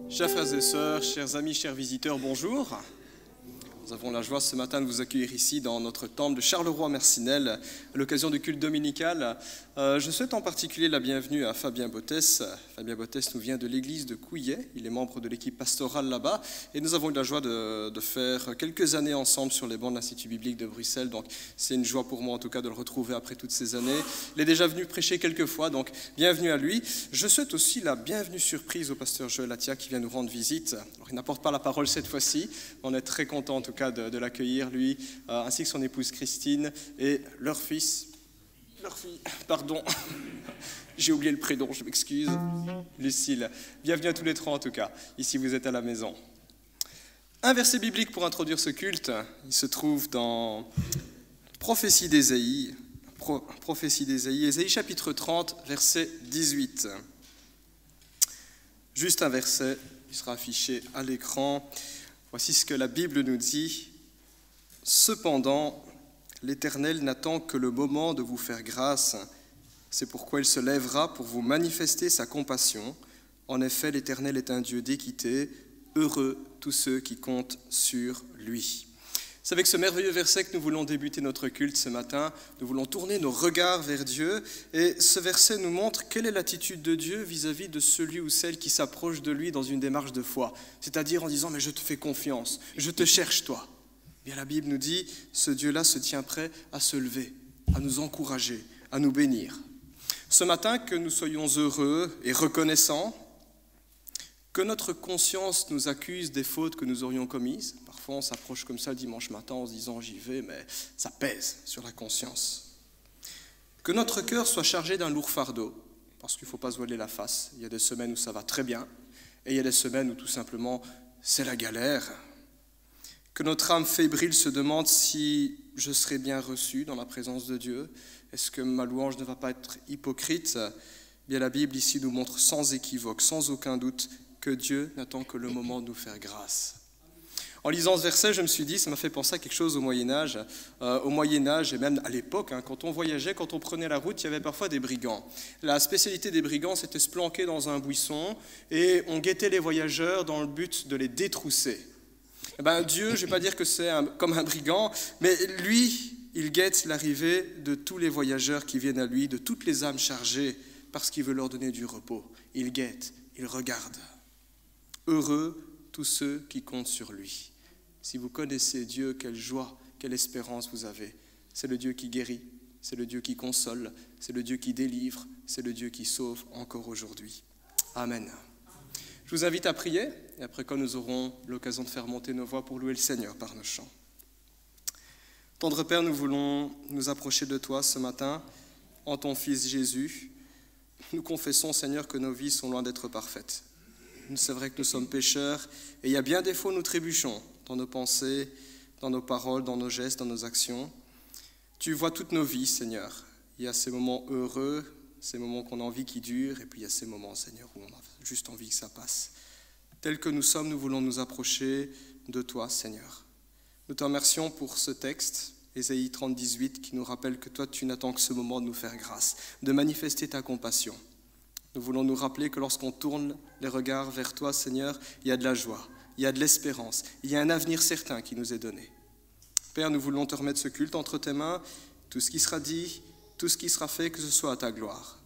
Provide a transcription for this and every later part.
Chers frères et sœurs, chers amis, chers visiteurs, bonjour. Nous avons la joie ce matin de vous accueillir ici dans notre temple de Charleroi-Mercinel à l'occasion du culte dominical. Je souhaite en particulier la bienvenue à Fabien Bottès. Fabien Bottès nous vient de l'église de Couillet. Il est membre de l'équipe pastorale là-bas et nous avons eu la joie de faire quelques années ensemble sur les bancs de l'Institut biblique de Bruxelles. Donc c'est une joie pour moi en tout cas de le retrouver après toutes ces années. Il est déjà venu prêcher quelques fois, donc bienvenue à lui. Je souhaite aussi la bienvenue surprise au pasteur Joël Attia qui vient nous rendre visite. Alors, il n'apporte pas la parole cette fois-ci, on est très content en tout cas de l'accueillir, lui, ainsi que son épouse Christine et leur fille, pardon, j'ai oublié le prénom, je m'excuse, Lucille. Bienvenue à tous les trois en tout cas, ici vous êtes à la maison. Un verset biblique pour introduire ce culte, il se trouve dans Prophétie d'Ésaïe, Ésaïe chapitre 30, verset 18. Juste un verset, il sera affiché à l'écran. Voici ce que la Bible nous dit. « Cependant, l'Éternel n'attend que le moment de vous faire grâce. C'est pourquoi il se lèvera pour vous manifester sa compassion. En effet, l'Éternel est un Dieu d'équité. Heureux tous ceux qui comptent sur lui. » C'est avec ce merveilleux verset que nous voulons débuter notre culte ce matin. Nous voulons tourner nos regards vers Dieu. Et ce verset nous montre quelle est l'attitude de Dieu vis-à-vis de celui ou celle qui s'approche de lui dans une démarche de foi. C'est-à-dire en disant « mais je te fais confiance, je te cherche toi ». Bien, la Bible nous dit « ce Dieu-là se tient prêt à se lever, à nous encourager, à nous bénir ». Ce matin, que nous soyons heureux et reconnaissants, que notre conscience nous accuse des fautes que nous aurions commises. Parfois, on s'approche comme ça le dimanche matin en se disant « j'y vais », mais ça pèse sur la conscience. Que notre cœur soit chargé d'un lourd fardeau, parce qu'il ne faut pas se voiler la face. Il y a des semaines où ça va très bien, et il y a des semaines où tout simplement c'est la galère. Que notre âme fébrile se demande si je serai bien reçu dans la présence de Dieu. Est-ce que ma louange ne va pas être hypocrite ? Bien, la Bible ici nous montre sans équivoque, sans aucun doute, que Dieu n'attend que le moment de nous faire grâce. En lisant ce verset, je me suis dit, ça m'a fait penser à quelque chose au Moyen-Âge. Au Moyen-Âge et même à l'époque, quand on voyageait, quand on prenait la route, il y avait parfois des brigands. La spécialité des brigands, c'était se planquer dans un buisson et on guettait les voyageurs dans le but de les détrousser. Eh bien, Dieu, je ne vais pas dire que c'est comme un brigand, mais lui, il guette l'arrivée de tous les voyageurs qui viennent à lui, de toutes les âmes chargées, parce qu'il veut leur donner du repos. Il guette, il regarde. Heureux tous ceux qui comptent sur lui. Si vous connaissez Dieu, quelle joie, quelle espérance vous avez. C'est le Dieu qui guérit, c'est le Dieu qui console, c'est le Dieu qui délivre, c'est le Dieu qui sauve encore aujourd'hui. Amen. Je vous invite à prier, et après quoi nous aurons l'occasion de faire monter nos voix pour louer le Seigneur par nos chants. Tendre Père, nous voulons nous approcher de toi ce matin, en ton Fils Jésus. Nous confessons, Seigneur, que nos vies sont loin d'être parfaites. C'est vrai que nous sommes pécheurs, et il y a bien des fois où nous trébuchons dans nos pensées, dans nos paroles, dans nos gestes, dans nos actions. Tu vois toutes nos vies, Seigneur. Il y a ces moments heureux, ces moments qu'on a envie qui durent, et puis il y a ces moments, Seigneur, où on a juste envie que ça passe. Tels que nous sommes, nous voulons nous approcher de toi, Seigneur. Nous te remercions pour ce texte, Ésaïe 30, 18, qui nous rappelle que toi, tu n'attends que ce moment de nous faire grâce, de manifester ta compassion. Nous voulons nous rappeler que lorsqu'on tourne les regards vers toi, Seigneur, il y a de la joie, il y a de l'espérance, il y a un avenir certain qui nous est donné. Père, nous voulons te remettre ce culte entre tes mains, tout ce qui sera dit, tout ce qui sera fait, que ce soit à ta gloire.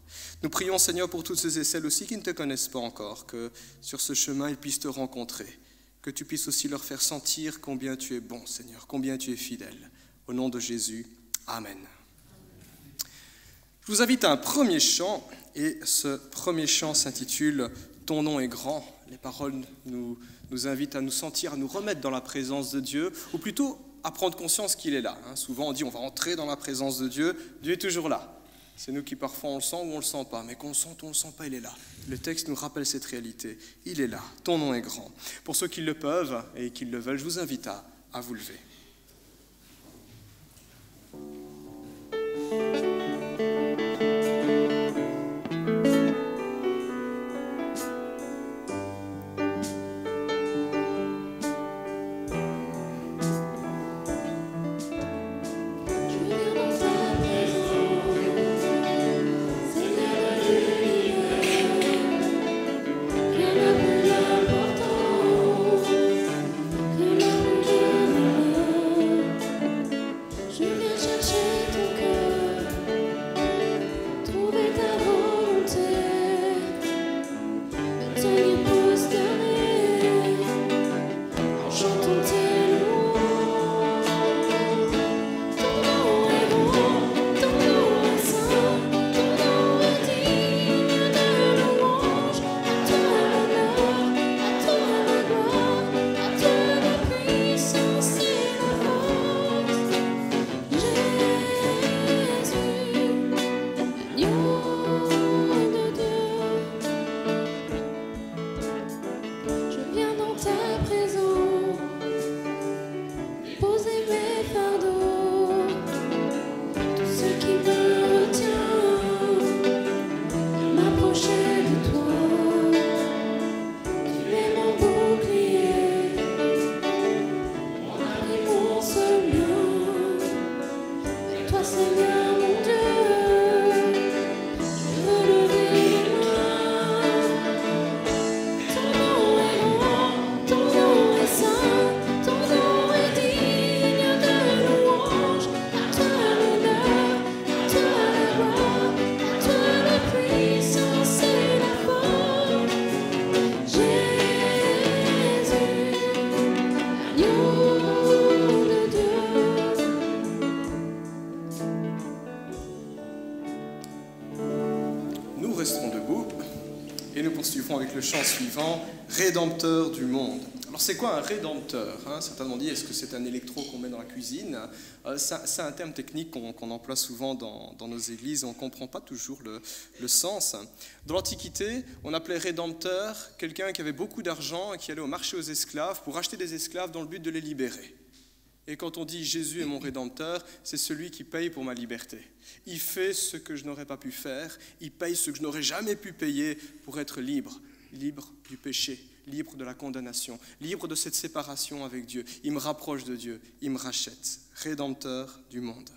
Nous prions, Seigneur, pour toutes ceux et celles aussi qui ne te connaissent pas encore, que sur ce chemin, ils puissent te rencontrer, que tu puisses aussi leur faire sentir combien tu es bon, Seigneur, combien tu es fidèle. Au nom de Jésus, Amen. Je vous invite à un premier chant, et ce premier chant s'intitule « Ton nom est grand ». Les paroles nous invitent à nous sentir, à nous remettre dans la présence de Dieu, ou plutôt à prendre conscience qu'il est là. Souvent on dit on va entrer dans la présence de Dieu, Dieu est toujours là. C'est nous qui parfois on le sent ou on ne le sent pas, mais qu'on le sente ou on ne le sent pas, il est là. Le texte nous rappelle cette réalité, il est là, ton nom est grand. Pour ceux qui le peuvent et qui le veulent, je vous invite à vous lever. Que le plus important le chant suivant, « Rédempteur du monde ». Alors c'est quoi un rédempteur, Certains m'ont dit, est-ce que c'est un électro qu'on met dans la cuisine? C'est un terme technique qu'on emploie souvent dans nos églises, on ne comprend pas toujours le sens. Dans l'Antiquité, on appelait rédempteur quelqu'un qui avait beaucoup d'argent et qui allait au marché aux esclaves pour acheter des esclaves dans le but de les libérer. Et quand on dit « Jésus est mon rédempteur », c'est celui qui paye pour ma liberté. Il fait ce que je n'aurais pas pu faire, il paye ce que je n'aurais jamais pu payer pour être libre, libre du péché, libre de la condamnation, libre de cette séparation avec Dieu. Il me rapproche de Dieu, il me rachète. Rédempteur du monde.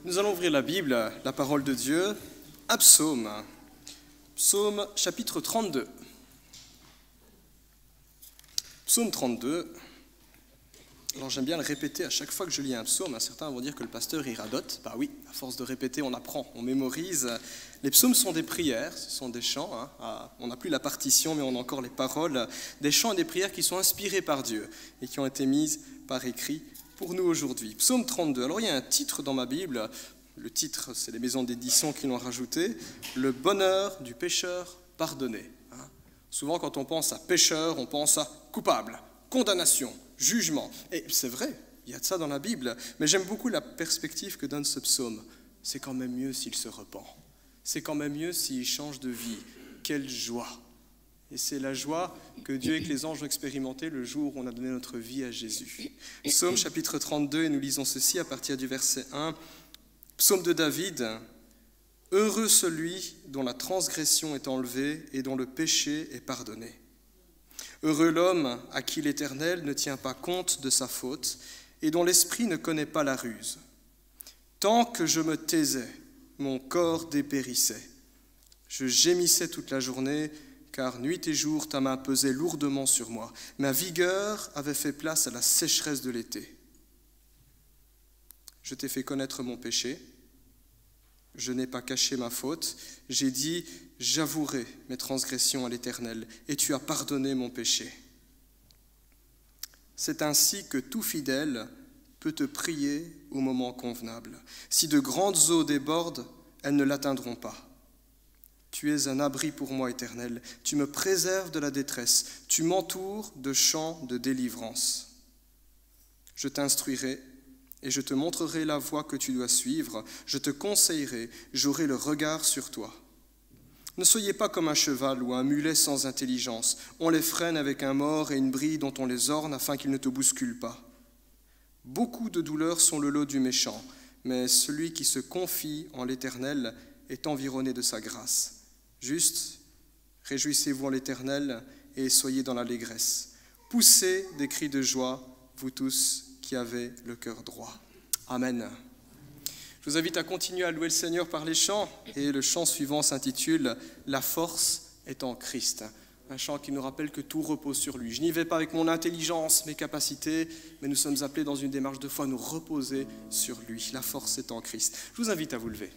Nous allons ouvrir la Bible, la parole de Dieu, à Psaume. Psaume chapitre 32. Psaume 32. Alors j'aime bien le répéter à chaque fois que je lis un psaume. Certains vont dire que le pasteur y radote. Bah oui, à force de répéter, on apprend, on mémorise. Les psaumes sont des prières, ce sont des chants. On n'a plus la partition, mais on a encore les paroles. Des chants et des prières qui sont inspirés par Dieu et qui ont été mises par écrit pour nous aujourd'hui. Psaume 32. Alors il y a un titre dans ma Bible. Le titre, c'est les maisons d'édition qui l'ont rajouté. Le bonheur du pécheur pardonné. Souvent, quand on pense à pécheur, on pense à coupable, condamnation, jugement. Et c'est vrai, il y a de ça dans la Bible. Mais j'aime beaucoup la perspective que donne ce psaume. C'est quand même mieux s'il se repent. C'est quand même mieux s'il change de vie. Quelle joie! Et c'est la joie que Dieu et que les anges ont expérimenté le jour où on a donné notre vie à Jésus. Psaume chapitre 32, et nous lisons ceci à partir du verset 1. Psaume de David. Heureux celui dont la transgression est enlevée et dont le péché est pardonné. Heureux l'homme à qui l'Éternel ne tient pas compte de sa faute et dont l'esprit ne connaît pas la ruse. Tant que je me taisais, mon corps dépérissait. Je gémissais toute la journée, car nuit et jour ta main pesait lourdement sur moi. Ma vigueur avait fait place à la sécheresse de l'été. Je t'ai fait connaître mon péché. Je n'ai pas caché ma faute. J'ai dit, j'avouerai mes transgressions à l'Éternel, et tu as pardonné mon péché. C'est ainsi que tout fidèle peut te prier au moment convenable. Si de grandes eaux débordent, elles ne l'atteindront pas. Tu es un abri pour moi, Éternel. Tu me préserves de la détresse. Tu m'entoures de chants de délivrance. Je t'instruirai et je te montrerai la voie que tu dois suivre. Je te conseillerai, j'aurai le regard sur toi. Ne soyez pas comme un cheval ou un mulet sans intelligence. On les freine avec un mors et une bride dont on les orne afin qu'ils ne te bousculent pas. Beaucoup de douleurs sont le lot du méchant, mais celui qui se confie en l'Éternel est environné de sa grâce. Juste, réjouissez-vous en l'Éternel et soyez dans l'allégresse. Poussez des cris de joie, vous tous qui avez le cœur droit. Amen. Je vous invite à continuer à louer le Seigneur par les chants, et le chant suivant s'intitule « La force est en Christ ». Un chant qui nous rappelle que tout repose sur lui. Je n'y vais pas avec mon intelligence, mes capacités, mais nous sommes appelés dans une démarche de foi à nous reposer sur lui. La force est en Christ. Je vous invite à vous lever.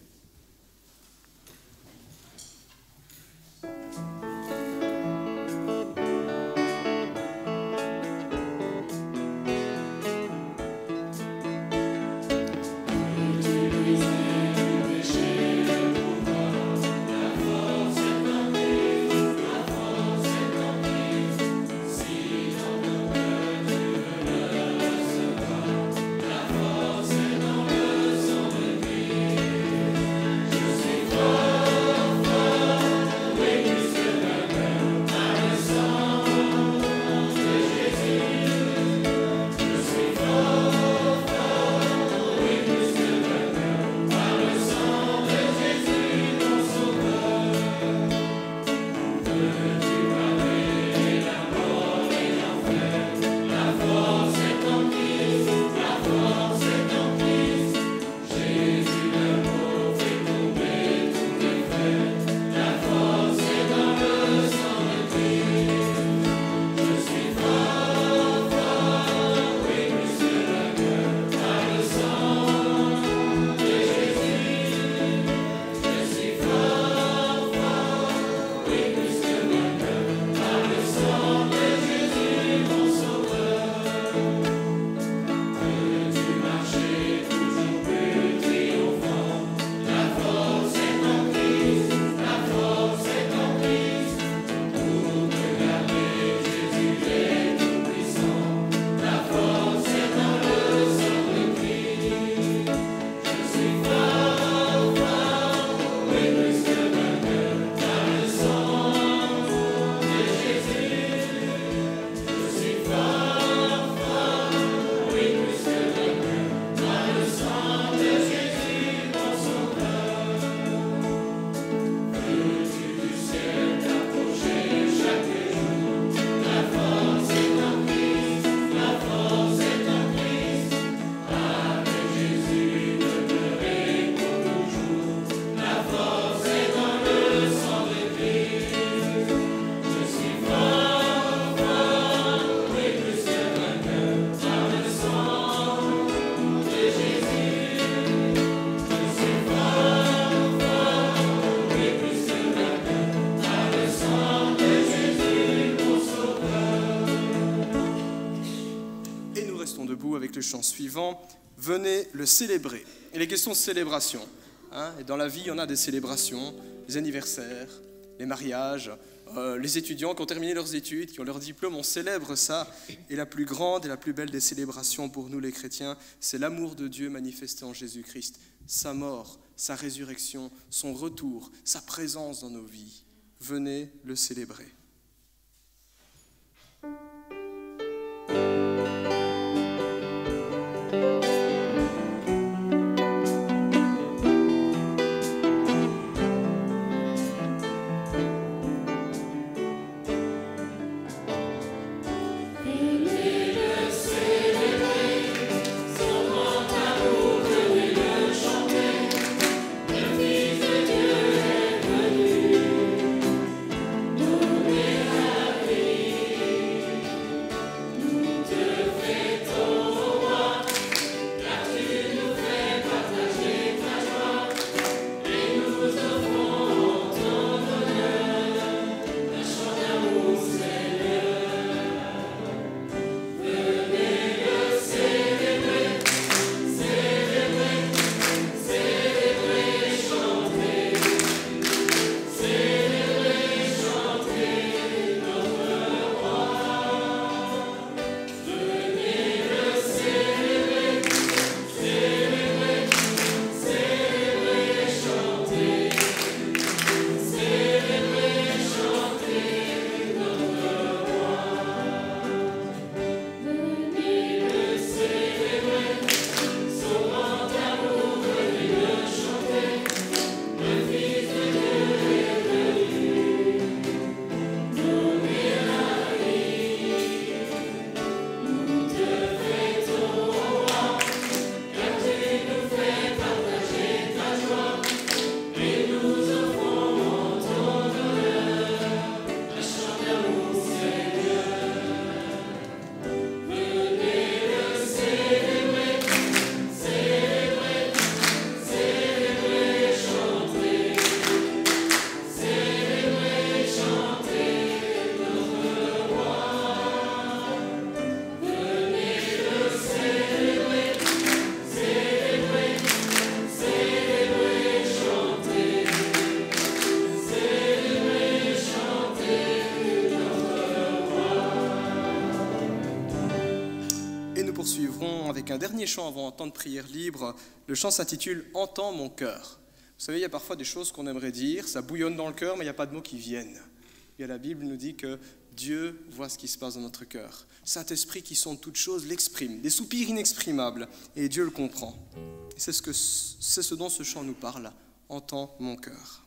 Avec le chant suivant, venez le célébrer. Il est question de célébration. Et dans la vie, il y en a des célébrations, les anniversaires, les mariages, les étudiants qui ont terminé leurs études, qui ont leur diplôme, on célèbre ça. Et la plus grande et la plus belle des célébrations pour nous les chrétiens, c'est l'amour de Dieu manifesté en Jésus-Christ, sa mort, sa résurrection, son retour, sa présence dans nos vies. Venez le célébrer. avec un dernier chant avant un temps de prière libre. Le chant s'intitule « Entends mon cœur ». Vous savez, il y a parfois des choses qu'on aimerait dire, ça bouillonne dans le cœur, mais il n'y a pas de mots qui viennent. Et la Bible nous dit que Dieu voit ce qui se passe dans notre cœur. Saint-Esprit qui sonde toutes choses l'exprime, des soupirs inexprimables, et Dieu le comprend. Et c'est ce dont ce chant nous parle. « Entends mon cœur ».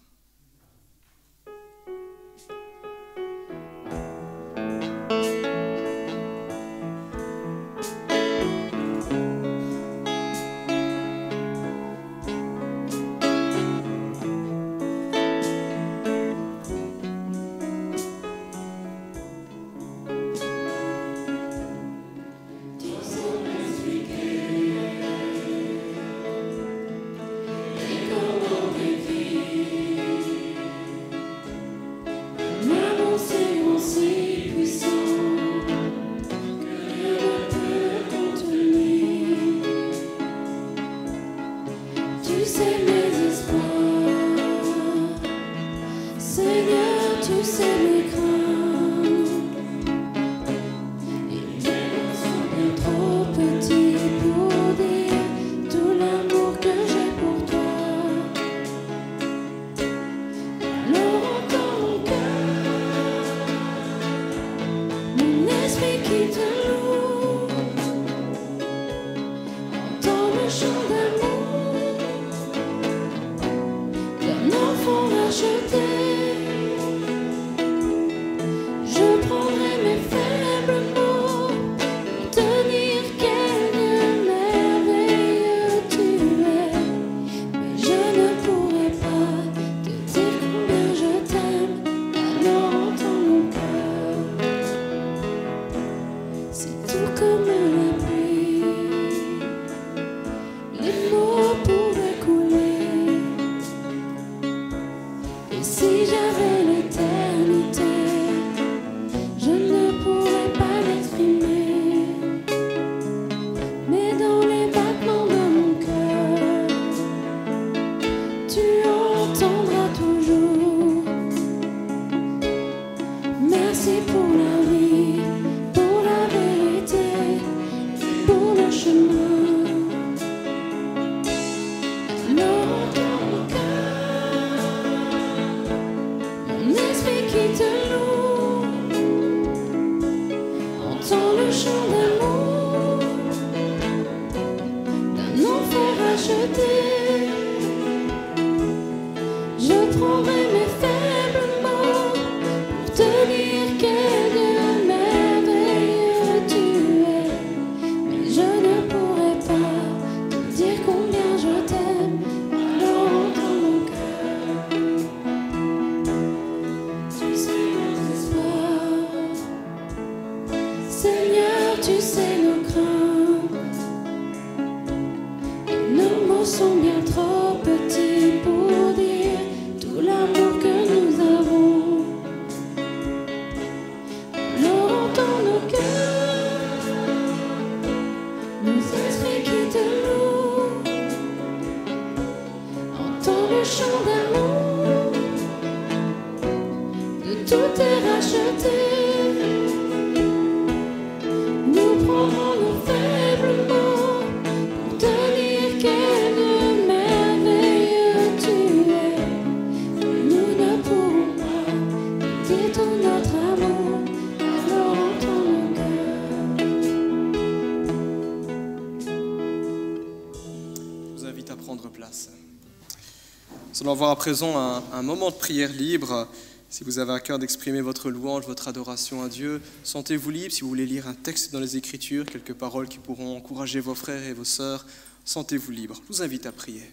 Nous allons avoir à présent un moment de prière libre. Si vous avez à cœur d'exprimer votre louange, votre adoration à Dieu, sentez-vous libre. Si vous voulez lire un texte dans les Écritures, quelques paroles qui pourront encourager vos frères et vos sœurs, sentez-vous libre. Je vous invite à prier.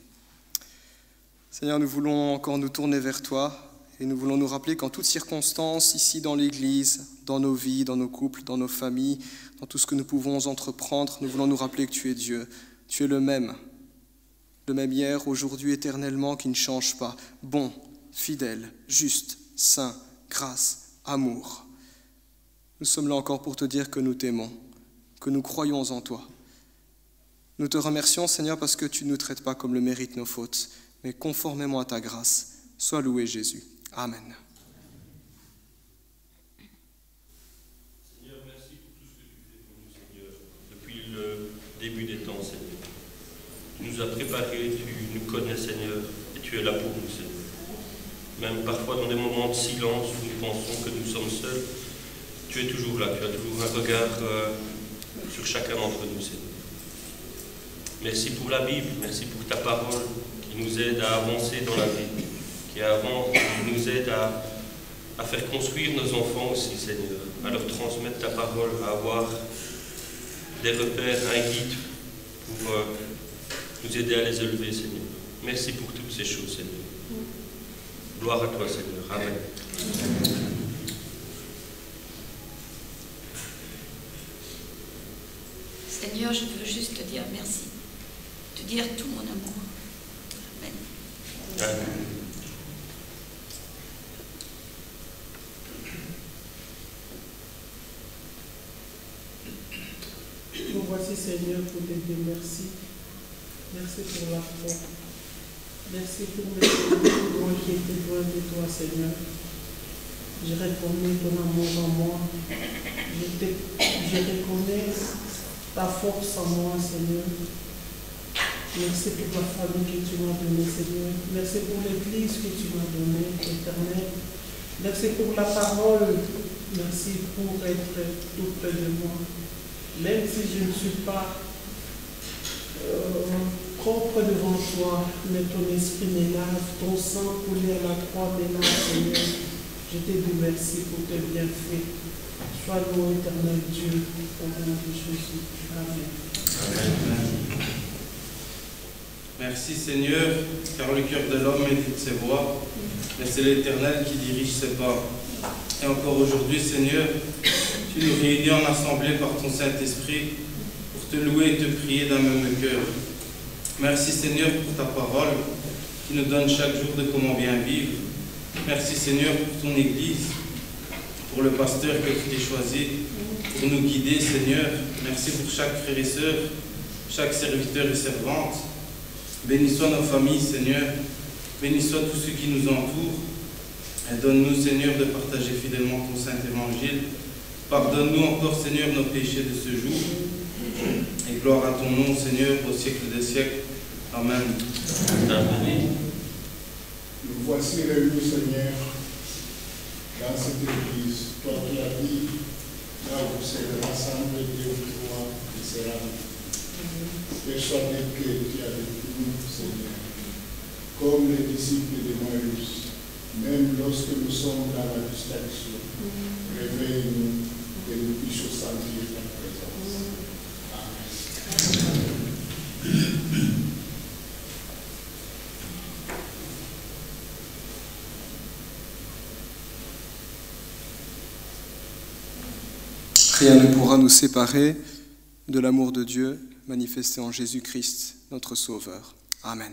Seigneur, nous voulons encore nous tourner vers toi et nous voulons nous rappeler qu'en toutes circonstances, ici dans l'Église, dans nos vies, dans nos couples, dans nos familles, dans tout ce que nous pouvons entreprendre, nous voulons nous rappeler que tu es Dieu. Tu es le même hier, aujourd'hui, éternellement, qui ne change pas. Bon, fidèle, juste, saint, grâce, amour. Nous sommes là encore pour te dire que nous t'aimons, que nous croyons en toi. Nous te remercions, Seigneur, parce que tu ne nous traites pas comme le méritent nos fautes, mais conformément à ta grâce. Sois loué, Jésus. Amen. Seigneur, merci pour tout ce que tu fais pour nous, Seigneur. Depuis le début des temps, Seigneur. Tu nous as préparés, tu nous connais, Seigneur, et tu es là pour nous, Seigneur. Même parfois dans des moments de silence où nous pensons que nous sommes seuls, tu es toujours là, tu as toujours un regard sur chacun d'entre nous, Seigneur. Merci pour la Bible, merci pour ta parole qui nous aide à avancer dans la vie, qui nous aide à faire construire nos enfants aussi, Seigneur, à leur transmettre ta parole, à avoir des repères, un guide pour nous aider à les élever, Seigneur. Merci pour toutes ces choses, Seigneur. Gloire à toi, Seigneur. Amen. Seigneur, je veux juste te dire merci, te dire tout mon amour. Amen. Amen. Nous voici, Seigneur, pour te dire merci. Merci pour la foi. Merci pour moi qui étais loin de toi, Seigneur. Je reconnais ton amour en moi. Je reconnais ta force en moi, Seigneur. Merci pour la famille que tu m'as donnée, Seigneur. Merci pour l'église que tu m'as donnée, Éternel. Merci pour la parole. Merci pour être tout près de moi. Même si je ne suis pas propre devant toi, mais ton esprit me lave, ton sang coulé à la croix me lave, Seigneur. Je te dis merci pour tes bienfaits. Sois loué, éternel Dieu, au nom de Jésus. Amen. Amen. Merci Seigneur, car le cœur de l'homme médite ses voies, mais c'est l'Éternel qui dirige ses pas. Et encore aujourd'hui, Seigneur, tu nous réunis en assemblée par ton Saint-Esprit pour te louer et te prier d'un même cœur. Merci Seigneur pour ta parole qui nous donne chaque jour de comment bien vivre. Merci Seigneur pour ton Église, pour le pasteur que tu t'es choisi, pour nous guider Seigneur. Merci pour chaque frère et sœur, chaque serviteur et servante. Bénis soit nos familles Seigneur, bénis soit tous ceux qui nous entourent. Et donne-nous Seigneur de partager fidèlement ton Saint-Évangile. Pardonne-nous encore Seigneur nos péchés de ce jour. Et gloire à ton nom Seigneur au siècle des siècles. Amen. Amen. Nous voici réunis, Seigneur, dans cette église. Toi qui as dit, là où vous serez rassemblés, deux ou trois, il sera persuadé que tu as avec nous, Seigneur. Comme les disciples de Maïus, même lorsque nous sommes dans la distraction, réveille-nous que nous puissions sentir ta présence. Amen. Rien ne pourra nous séparer de l'amour de Dieu manifesté en Jésus-Christ, notre Sauveur. Amen.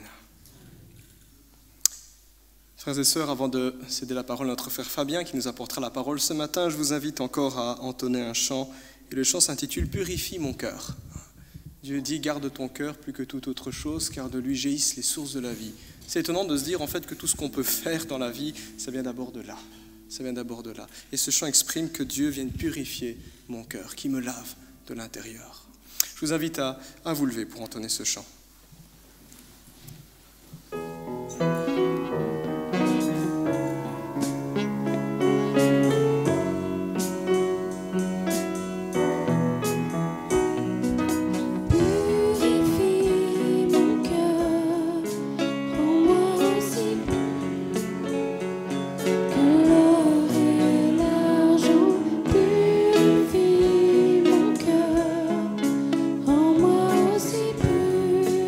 Frères et sœurs, avant de céder la parole à notre frère Fabien qui nous apportera la parole ce matin, je vous invite encore à entonner un chant. Et le chant s'intitule « Purifie mon cœur ». Dieu dit « Garde ton cœur plus que toute autre chose, car de lui jaillissent les sources de la vie ». C'est étonnant de se dire en fait que tout ce qu'on peut faire dans la vie, ça vient d'abord de là. Ça vient d'abord de là. Et ce chant exprime que Dieu vienne purifier mon cœur, qui me lave de l'intérieur. Je vous invite à vous lever pour entonner ce chant. Rends-moi aussi pur.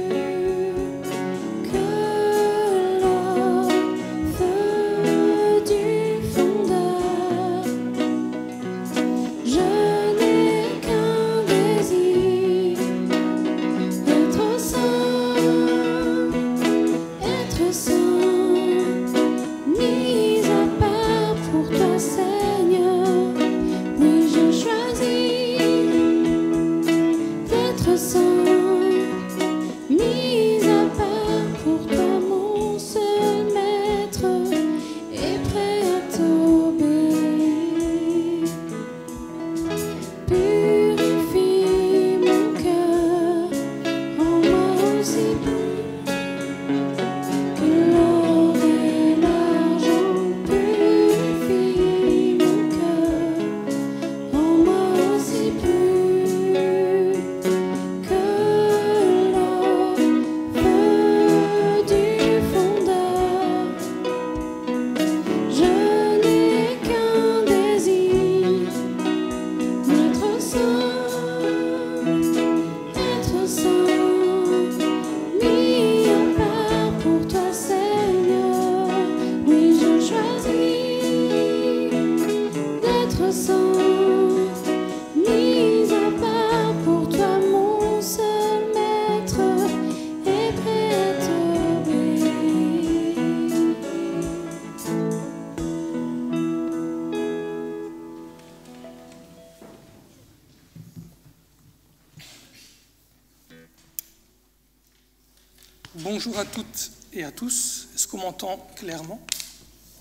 Bonjour à toutes et à tous. Est-ce qu'on m'entend clairement?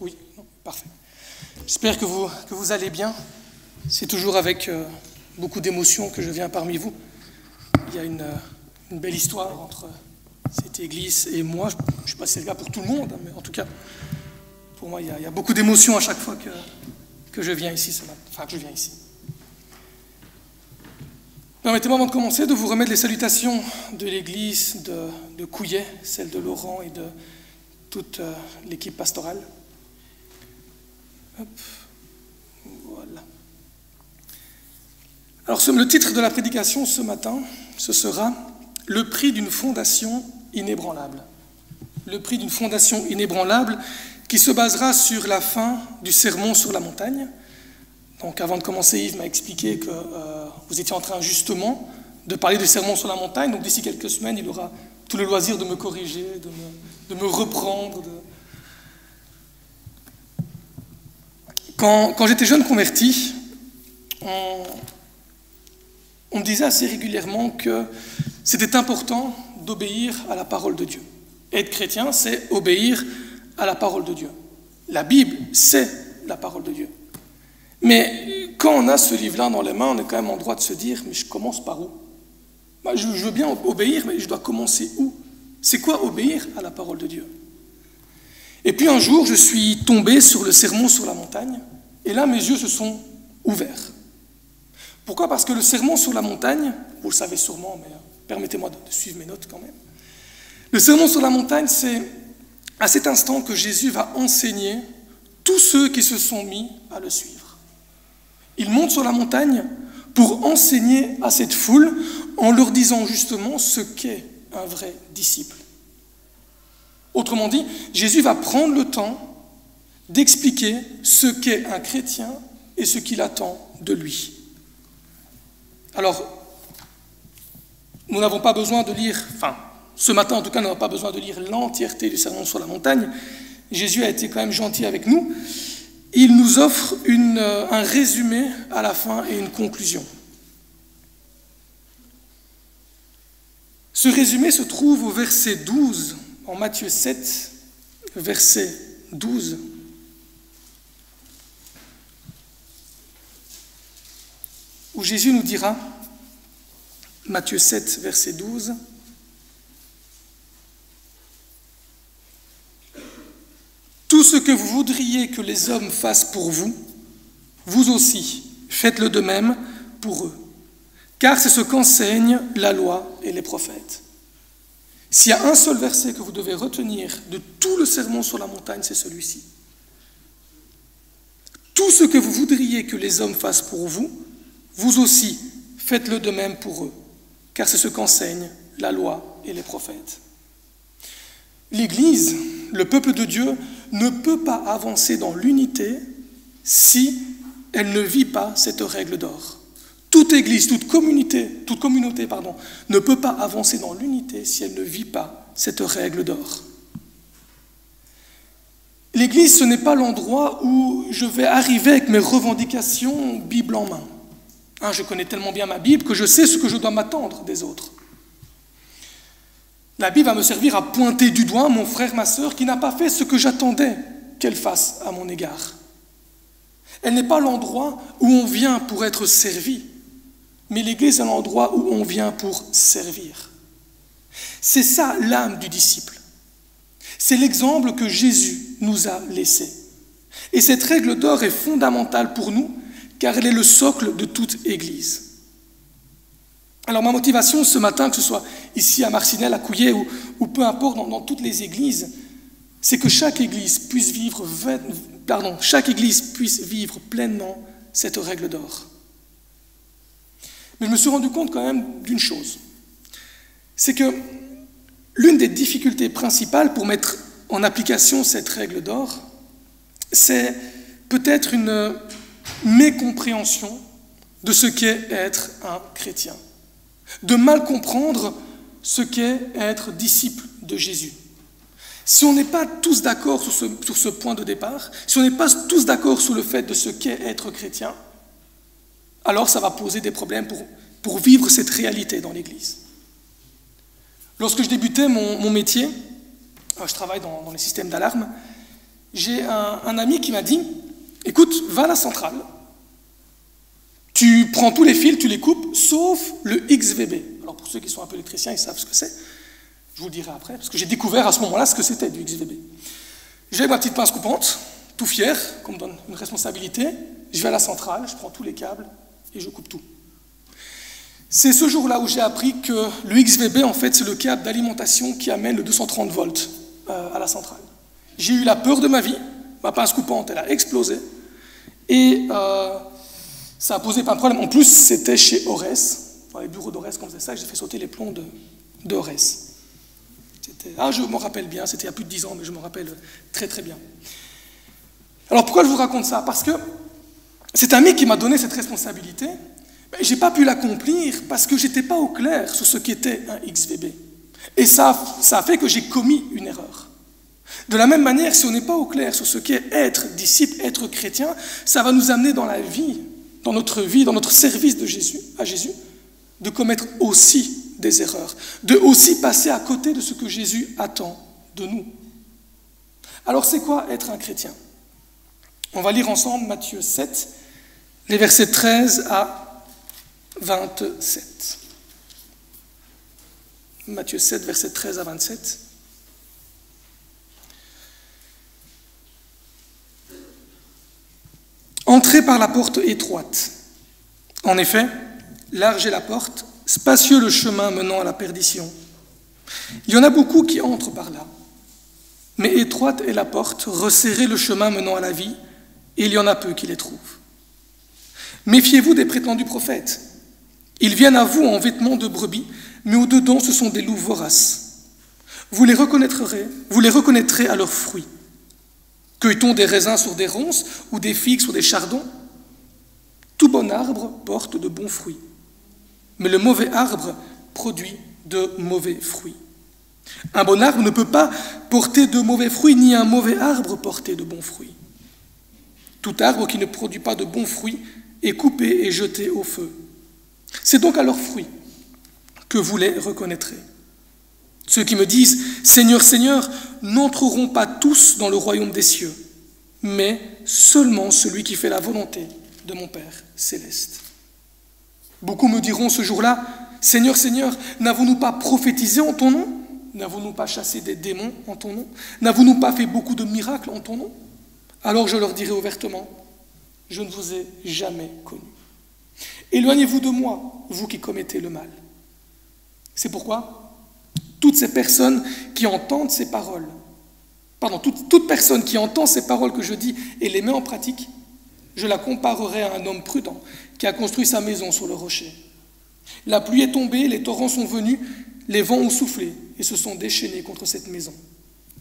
Oui, non, parfait. J'espère que vous allez bien. C'est toujours avec beaucoup d'émotion que je viens parmi vous. Il y a une belle histoire entre cette église et moi. Je ne sais pas si c'est le cas pour tout le monde, mais en tout cas, pour moi, il y a beaucoup d'émotion à chaque fois que je viens ici. Permettez-moi, avant de commencer, de vous remettre les salutations de l'église de Couillet, celle de Laurent et de toute l'équipe pastorale. Hop, voilà. Alors, le titre de la prédication ce matin, ce sera « Le prix d'une fondation inébranlable ». Le prix d'une fondation inébranlable qui se basera sur la fin du sermon sur la montagne. Donc, avant de commencer, Yves m'a expliqué que vous étiez en train justement de parler du sermon sur la montagne. Donc, d'ici quelques semaines, il aura tout le loisir de me corriger, de me reprendre. Quand j'étais jeune converti, on me disait assez régulièrement que c'était important d'obéir à la parole de Dieu. Être chrétien, c'est obéir à la parole de Dieu. La Bible, c'est la parole de Dieu. Mais quand on a ce livre-là dans les mains, on est quand même en droit de se dire « mais je commence par où ?» Je veux bien obéir, mais je dois commencer où? C'est quoi obéir à la parole de Dieu? Et puis un jour, je suis tombé sur le sermon sur la montagne, et là, mes yeux se sont ouverts. Pourquoi? Parce que le sermon sur la montagne, vous le savez sûrement, mais permettez-moi de suivre mes notes quand même. Le sermon sur la montagne, c'est à cet instant que Jésus va enseigner tous ceux qui se sont mis à le suivre. Il monte sur la montagne pour enseigner à cette foule en leur disant justement ce qu'est un vrai disciple. Autrement dit, Jésus va prendre le temps d'expliquer ce qu'est un chrétien et ce qu'il attend de lui. Alors, nous n'avons pas besoin de lire, ce matin en tout cas, nous n'avons pas besoin de lire l'entièreté du sermon sur la montagne. Jésus a été quand même gentil avec nous. Il nous offre un résumé à la fin et une conclusion. Ce résumé se trouve au verset 12, en Matthieu 7, verset 12. Où Jésus nous dira, Matthieu 7, verset 12, « Tout ce que vous voudriez que les hommes fassent pour vous, vous aussi, faites-le de même pour eux, car c'est ce qu'enseignent la loi et les prophètes. » S'il y a un seul verset que vous devez retenir de tout le sermon sur la montagne, c'est celui-ci. Tout ce que vous voudriez que les hommes fassent pour vous, vous aussi, faites-le de même pour eux, car c'est ce qu'enseignent la loi et les prophètes. L'Église, le peuple de Dieu, ne peut pas avancer dans l'unité si elle ne vit pas cette règle d'or. Toute Église, toute communauté, ne peut pas avancer dans l'unité si elle ne vit pas cette règle d'or. L'Église, ce n'est pas l'endroit où je vais arriver avec mes revendications Bible en main. Je connais tellement bien ma Bible que je sais ce que je dois m'attendre des autres. La Bible va me servir à pointer du doigt mon frère, ma sœur, qui n'a pas fait ce que j'attendais qu'elle fasse à mon égard. Elle n'est pas l'endroit où on vient pour être servi, mais l'Église est l'endroit où on vient pour servir. C'est ça l'âme du disciple. C'est l'exemple que Jésus nous a laissé. Et cette règle d'or est fondamentale pour nous, car elle est le socle de toute Église. Alors ma motivation ce matin, que ce soit ici à Marcinelle, à Couillet ou peu importe dans toutes les églises, c'est que chaque église puisse vivre pleinement cette règle d'or. Mais je me suis rendu compte quand même d'une chose, c'est que l'une des difficultés principales pour mettre en application cette règle d'or, c'est peut-être une mécompréhension de ce qu'est être un chrétien, de mal comprendre ce qu'est être disciple de Jésus. Si on n'est pas tous d'accord sur ce point de départ, si on n'est pas tous d'accord sur le fait de ce qu'est être chrétien, alors ça va poser des problèmes pour vivre cette réalité dans l'Église. Lorsque je débutais mon métier, je travaille dans les systèmes d'alarme, j'ai un ami qui m'a dit « Écoute, va à la centrale, tu prends tous les fils, tu les coupes, sauf le XVB. » Alors pour ceux qui sont un peu électriciens, ils savent ce que c'est. Je vous le dirai après, parce que j'ai découvert à ce moment-là ce que c'était du XVB. J'ai ma petite pince coupante, tout fier, qu'on me donne une responsabilité. Je vais à la centrale, je prends tous les câbles et je coupe tout. C'est ce jour-là où j'ai appris que le XVB, en fait, c'est le câble d'alimentation qui amène le 230 volts à la centrale. J'ai eu la peur de ma vie, ma pince coupante, elle a explosé, et ça a posé pas de problème. En plus, c'était chez Ores, dans les bureaux d'Ores qu'on faisait ça, j'ai fait sauter les plombs de Ores. Je m'en rappelle bien, c'était il y a plus de 10 ans, mais je m'en rappelle très très bien. Alors pourquoi je vous raconte ça? Parce que cet ami qui m'a donné cette responsabilité, je n'ai pas pu l'accomplir parce que je n'étais pas au clair sur ce qu'était un XVB. Et ça a fait que j'ai commis une erreur. De la même manière, si on n'est pas au clair sur ce qu'est être disciple, être chrétien, ça va nous amener dans la vie, dans notre service à Jésus, de commettre aussi des erreurs, de aussi passer à côté de ce que Jésus attend de nous. Alors c'est quoi être un chrétien? On va lire ensemble Matthieu 7, les versets 13 à 27. Matthieu 7, versets 13 à 27. Entrez par la porte étroite. En effet, large est la porte, spacieux le chemin menant à la perdition. Il y en a beaucoup qui entrent par là. Mais étroite est la porte, resserré le chemin menant à la vie, et il y en a peu qui les trouvent. Méfiez-vous des prétendus prophètes. Ils viennent à vous en vêtements de brebis, mais au-dedans ce sont des loups voraces. Vous les reconnaîtrez à leurs fruits. Cueille-t-on des raisins sur des ronces ou des figues sur des chardons? Tout bon arbre porte de bons fruits, mais le mauvais arbre produit de mauvais fruits. Un bon arbre ne peut pas porter de mauvais fruits, ni un mauvais arbre porter de bons fruits. Tout arbre qui ne produit pas de bons fruits est coupé et jeté au feu. C'est donc à leurs fruits que vous les reconnaîtrez. Ceux qui me disent « Seigneur, Seigneur » n'entreront pas tous dans le royaume des cieux, mais seulement celui qui fait la volonté de mon Père céleste. Beaucoup me diront ce jour-là « Seigneur, Seigneur, n'avons-nous pas prophétisé en ton nom? N'avons-nous pas chassé des démons en ton nom? N'avons-nous pas fait beaucoup de miracles en ton nom ?» Alors je leur dirai ouvertement « Je ne vous ai jamais connu. Éloignez-vous de moi, vous qui commettez le mal. » C'est pourquoi toutes ces personnes qui entendent ces paroles, toute personne qui entend ces paroles que je dis et les met en pratique, je la comparerai à un homme prudent qui a construit sa maison sur le rocher. La pluie est tombée, les torrents sont venus, les vents ont soufflé et se sont déchaînés contre cette maison.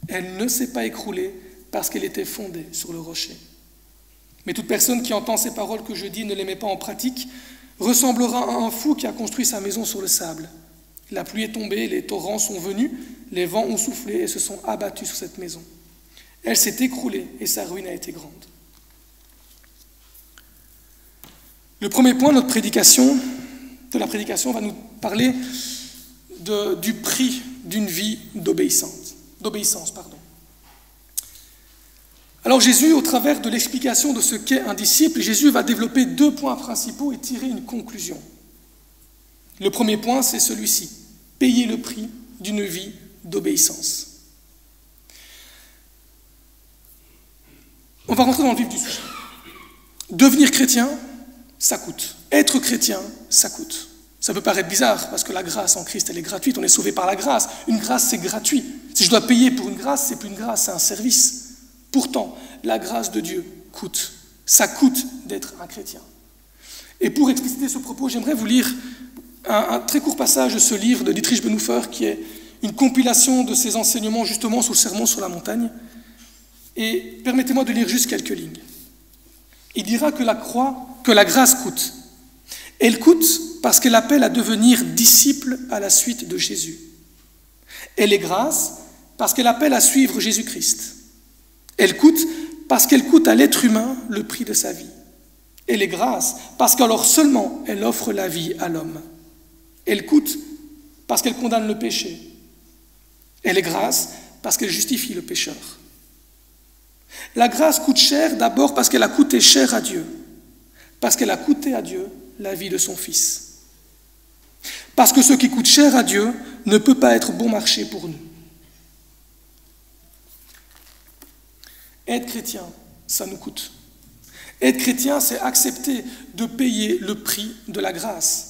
Elle ne s'est pas écroulée parce qu'elle était fondée sur le rocher. Mais toute personne qui entend ces paroles que je dis et ne les met pas en pratique ressemblera à un fou qui a construit sa maison sur le sable. La pluie est tombée, les torrents sont venus, les vents ont soufflé et se sont abattus sur cette maison. Elle s'est écroulée et sa ruine a été grande. Le premier point de la prédication va nous parler du prix d'une vie d'obéissance. Alors Jésus, au travers de l'explication de ce qu'est un disciple, Jésus va développer 2 points principaux et tirer une conclusion. Le premier point, c'est celui-ci: payer le prix d'une vie d'obéissance. On va rentrer dans le vif du sujet. Devenir chrétien, ça coûte. Être chrétien, ça coûte. Ça peut paraître bizarre, parce que la grâce en Christ, elle est gratuite, on est sauvé par la grâce. Une grâce, c'est gratuit. Si je dois payer pour une grâce, c'est plus une grâce, c'est un service. Pourtant, la grâce de Dieu coûte. Ça coûte d'être un chrétien. Et pour expliciter ce propos, j'aimerais vous lire un très court passage de ce livre de Dietrich Bonhoeffer, qui est une compilation de ses enseignements justement sur le sermon sur la montagne. Et permettez-moi de lire juste quelques lignes. Il dira que la grâce coûte. Elle coûte parce qu'elle appelle à devenir disciple à la suite de Jésus. Elle est grâce parce qu'elle appelle à suivre Jésus-Christ. Elle coûte parce qu'elle coûte à l'être humain le prix de sa vie. Elle est grâce parce qu'alors seulement elle offre la vie à l'homme. Elle coûte parce qu'elle condamne le péché Elle est grâce parce qu'elle justifie le pécheur. La grâce coûte cher d'abord parce qu'elle a coûté cher à Dieu, parce qu'elle a coûté à Dieu la vie de son Fils. Parce que ce qui coûte cher à Dieu ne peut pas être bon marché pour nous. Être chrétien, ça nous coûte. Être chrétien, c'est accepter de payer le prix de la grâce.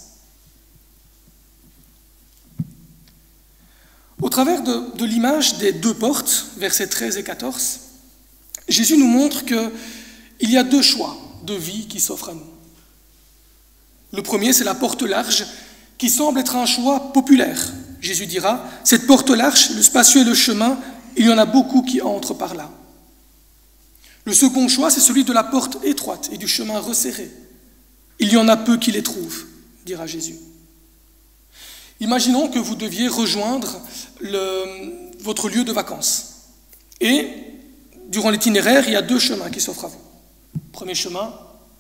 Au travers de l'image des deux portes, versets 13 et 14, Jésus nous montre qu'il y a deux choix de vie qui s'offrent à nous. Le premier, c'est la porte large, qui semble être un choix populaire. Jésus dira, cette porte large, le spacieux et le chemin, il y en a beaucoup qui entrent par là. Le second choix, c'est celui de la porte étroite et du chemin resserré. Il y en a peu qui les trouvent, dira Jésus. Imaginons que vous deviez rejoindre votre lieu de vacances. Et durant l'itinéraire, il y a deux chemins qui s'offrent à vous. Premier chemin,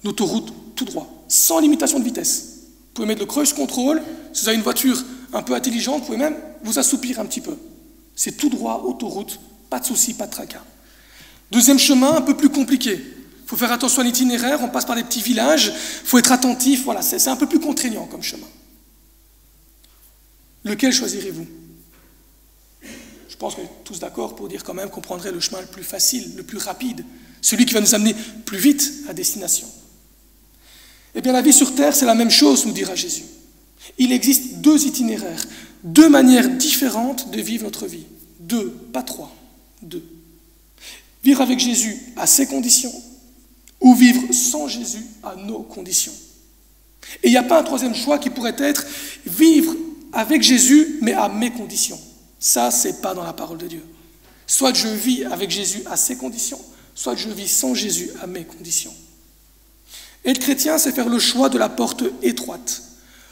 l'autoroute tout droit, sans limitation de vitesse. Vous pouvez mettre le cruise control. Si vous avez une voiture un peu intelligente, vous pouvez même vous assoupir un petit peu. C'est tout droit, autoroute, pas de souci, pas de tracas. Deuxième chemin, un peu plus compliqué. Il faut faire attention à l'itinéraire, on passe par des petits villages, il faut être attentif, voilà, c'est un peu plus contraignant comme chemin. Lequel choisirez-vous? Je pense qu'on est tous d'accord pour dire quand même qu'on prendrait le chemin le plus facile, le plus rapide, celui qui va nous amener plus vite à destination. Eh bien, la vie sur Terre, c'est la même chose, nous dira Jésus. Il existe deux itinéraires, deux manières différentes de vivre notre vie. Deux, pas trois, deux. Vivre avec Jésus à ses conditions ou vivre sans Jésus à nos conditions. Et il n'y a pas un troisième choix qui pourrait être vivre avec Jésus mais à mes conditions. Ça, c'est pas dans la parole de Dieu. Soit je vis avec Jésus à ses conditions, soit je vis sans Jésus à mes conditions. Être chrétien, c'est faire le choix de la porte étroite,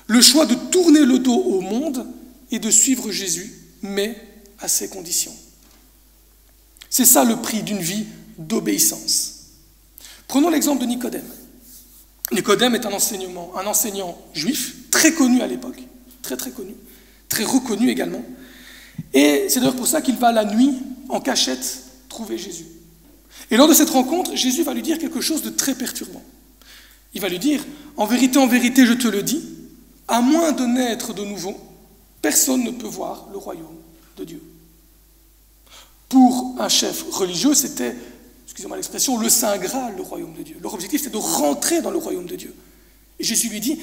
le choix de tourner le dos au monde et de suivre Jésus, mais à ses conditions. C'est ça le prix d'une vie d'obéissance. Prenons l'exemple de Nicodème. Nicodème est un enseignant juif, très connu à l'époque, très connu, très reconnu également. Et c'est d'ailleurs pour ça qu'il va la nuit, en cachette, trouver Jésus. Et lors de cette rencontre, Jésus va lui dire quelque chose de très perturbant. Il va lui dire, en vérité, je te le dis, à moins de naître de nouveau, personne ne peut voir le royaume de Dieu. Pour un chef religieux, c'était, excusez-moi l'expression, le Saint Graal, le royaume de Dieu. Leur objectif, c'était de rentrer dans le royaume de Dieu. Et Jésus lui dit,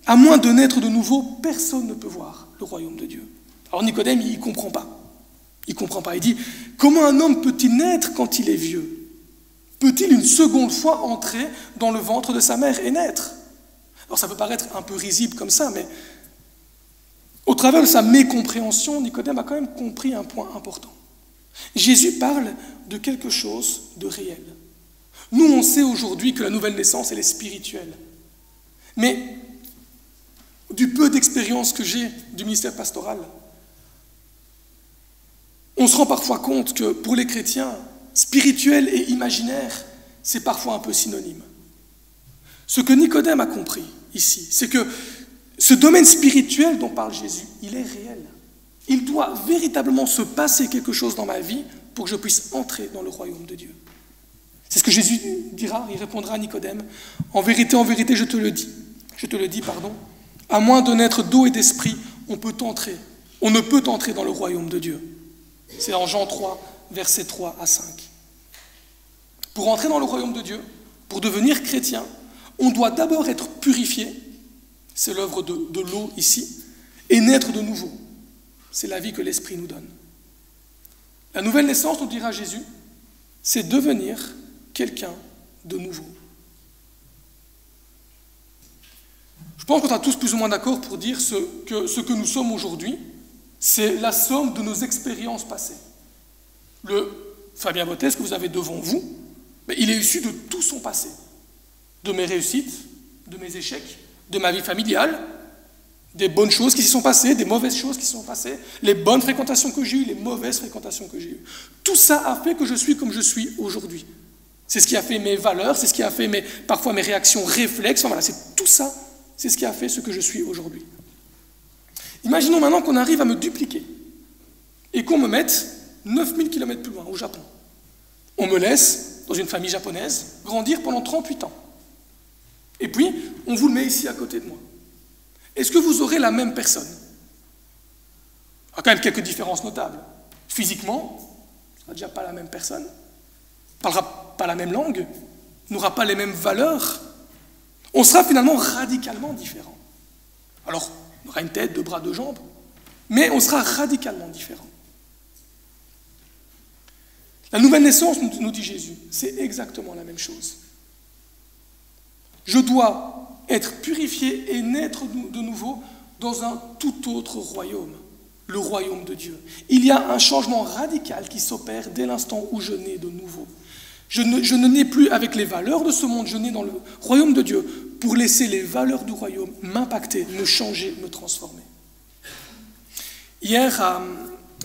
à moins de naître de nouveau, personne ne peut voir le royaume de Dieu. Alors Nicodème, il ne comprend pas. Il ne comprend pas. Il dit, comment un homme peut-il naître quand il est vieux? Peut-il une seconde fois entrer dans le ventre de sa mère et naître? Alors ça peut paraître un peu risible comme ça, mais au travers de sa mécompréhension, Nicodème a quand même compris un point important. Jésus parle de quelque chose de réel. Nous, on sait aujourd'hui que la nouvelle naissance, elle est spirituelle. Mais du peu d'expérience que j'ai du ministère pastoral, on se rend parfois compte que pour les chrétiens, spirituel et imaginaire, c'est parfois un peu synonyme. Ce que Nicodème a compris ici, c'est que ce domaine spirituel dont parle Jésus, il est réel. Il doit véritablement se passer quelque chose dans ma vie pour que je puisse entrer dans le royaume de Dieu. C'est ce que Jésus dira, il répondra à Nicodème. En vérité, je te le dis, à moins de naître d'eau et d'esprit, on ne peut entrer dans le royaume de Dieu. C'est en Jean 3, versets 3 à 5. Pour entrer dans le royaume de Dieu, pour devenir chrétien, on doit d'abord être purifié, c'est l'œuvre de l'eau ici, et naître de nouveau. C'est la vie que l'Esprit nous donne. La nouvelle naissance, nous dira Jésus, c'est devenir quelqu'un de nouveau. Je pense qu'on est tous plus ou moins d'accord pour dire ce que nous sommes aujourd'hui, c'est la somme de nos expériences passées. Le Fabien Bottès que vous avez devant vous, il est issu de tout son passé, de mes réussites, de mes échecs, de ma vie familiale, des bonnes choses qui s'y sont passées, des mauvaises choses qui s'y sont passées, les bonnes fréquentations que j'ai eues, les mauvaises fréquentations que j'ai eues. Tout ça a fait que je suis comme je suis aujourd'hui. C'est ce qui a fait mes valeurs, c'est ce qui a fait parfois mes réactions réflexes. Enfin, voilà, c'est tout ça, c'est ce qui a fait ce que je suis aujourd'hui. Imaginons maintenant qu'on arrive à me dupliquer et qu'on me mette 9000 km plus loin, au Japon. On me laisse, dans une famille japonaise, grandir pendant 38 ans. Et puis, on vous le met ici à côté de moi. Est-ce que vous aurez la même personne? Il y a quand même quelques différences notables. Physiquement, on ne sera déjà pas la même personne, ne parlera pas la même langue, n'aura pas les mêmes valeurs. On sera finalement radicalement différents. Alors, on aura une tête, 2 bras, 2 jambes, mais on sera radicalement différents. La nouvelle naissance, nous dit Jésus, c'est exactement la même chose. Je dois être purifié et naître de nouveau dans un tout autre royaume, le royaume de Dieu. Il y a un changement radical qui s'opère dès l'instant où je nais de nouveau. Je ne nais plus avec les valeurs de ce monde, je nais dans le royaume de Dieu pour laisser les valeurs du royaume m'impacter, me changer, me transformer. Hier,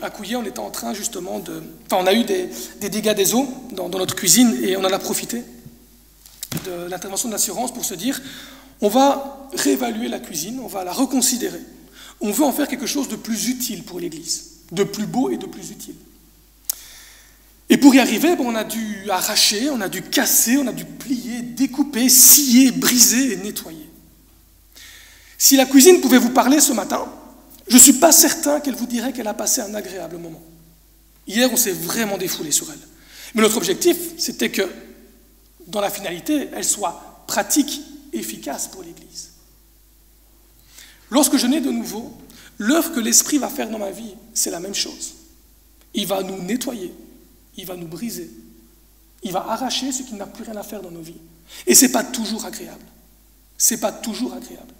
à Couillet, on était en train justement de... Enfin, on a eu des dégâts des eaux dans notre cuisine et on en a profité de l'intervention de l'assurance pour se dire on va réévaluer la cuisine, on va la reconsidérer. On veut en faire quelque chose de plus utile pour l'Église, de plus beau et de plus utile. Et pour y arriver, on a dû arracher, on a dû casser, on a dû plier, découper, scier, briser et nettoyer. Si la cuisine pouvait vous parler ce matin, je ne suis pas certain qu'elle vous dirait qu'elle a passé un agréable moment. Hier, on s'est vraiment défoulé sur elle. Mais notre objectif, c'était que, dans la finalité, elle soit pratique, efficace pour l'Église. Lorsque je nais de nouveau, l'œuvre que l'Esprit va faire dans ma vie, c'est la même chose. Il va nous nettoyer, il va nous briser, il va arracher ce qui n'a plus rien à faire dans nos vies. Et ce n'est pas toujours agréable. C'est pas toujours agréable.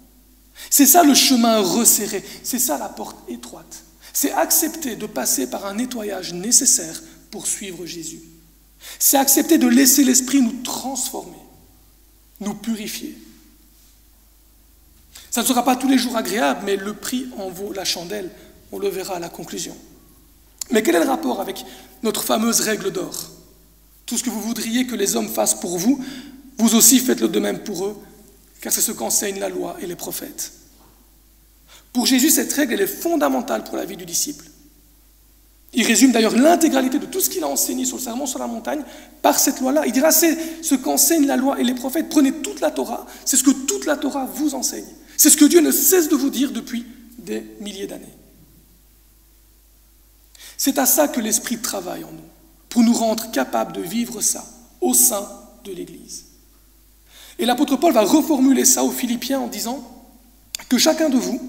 C'est ça le chemin resserré, c'est ça la porte étroite. C'est accepter de passer par un nettoyage nécessaire pour suivre Jésus. C'est accepter de laisser l'Esprit nous transformer, nous purifier. Ça ne sera pas tous les jours agréable, mais le prix en vaut la chandelle. On le verra à la conclusion. Mais quel est le rapport avec notre fameuse règle d'or? Tout ce que vous voudriez que les hommes fassent pour vous, vous aussi faites-le de même pour eux, car c'est ce qu'enseignent la loi et les prophètes. Pour Jésus, cette règle, elle est fondamentale pour la vie du disciple. Il résume d'ailleurs l'intégralité de tout ce qu'il a enseigné sur le sermon sur la montagne par cette loi-là. Il dira, c'est ce qu'enseignent la loi et les prophètes. Prenez toute la Torah, c'est ce que toute la Torah vous enseigne. C'est ce que Dieu ne cesse de vous dire depuis des milliers d'années. C'est à ça que l'Esprit travaille en nous, pour nous rendre capables de vivre ça au sein de l'Église. Et l'apôtre Paul va reformuler ça aux Philippiens en disant que chacun de vous,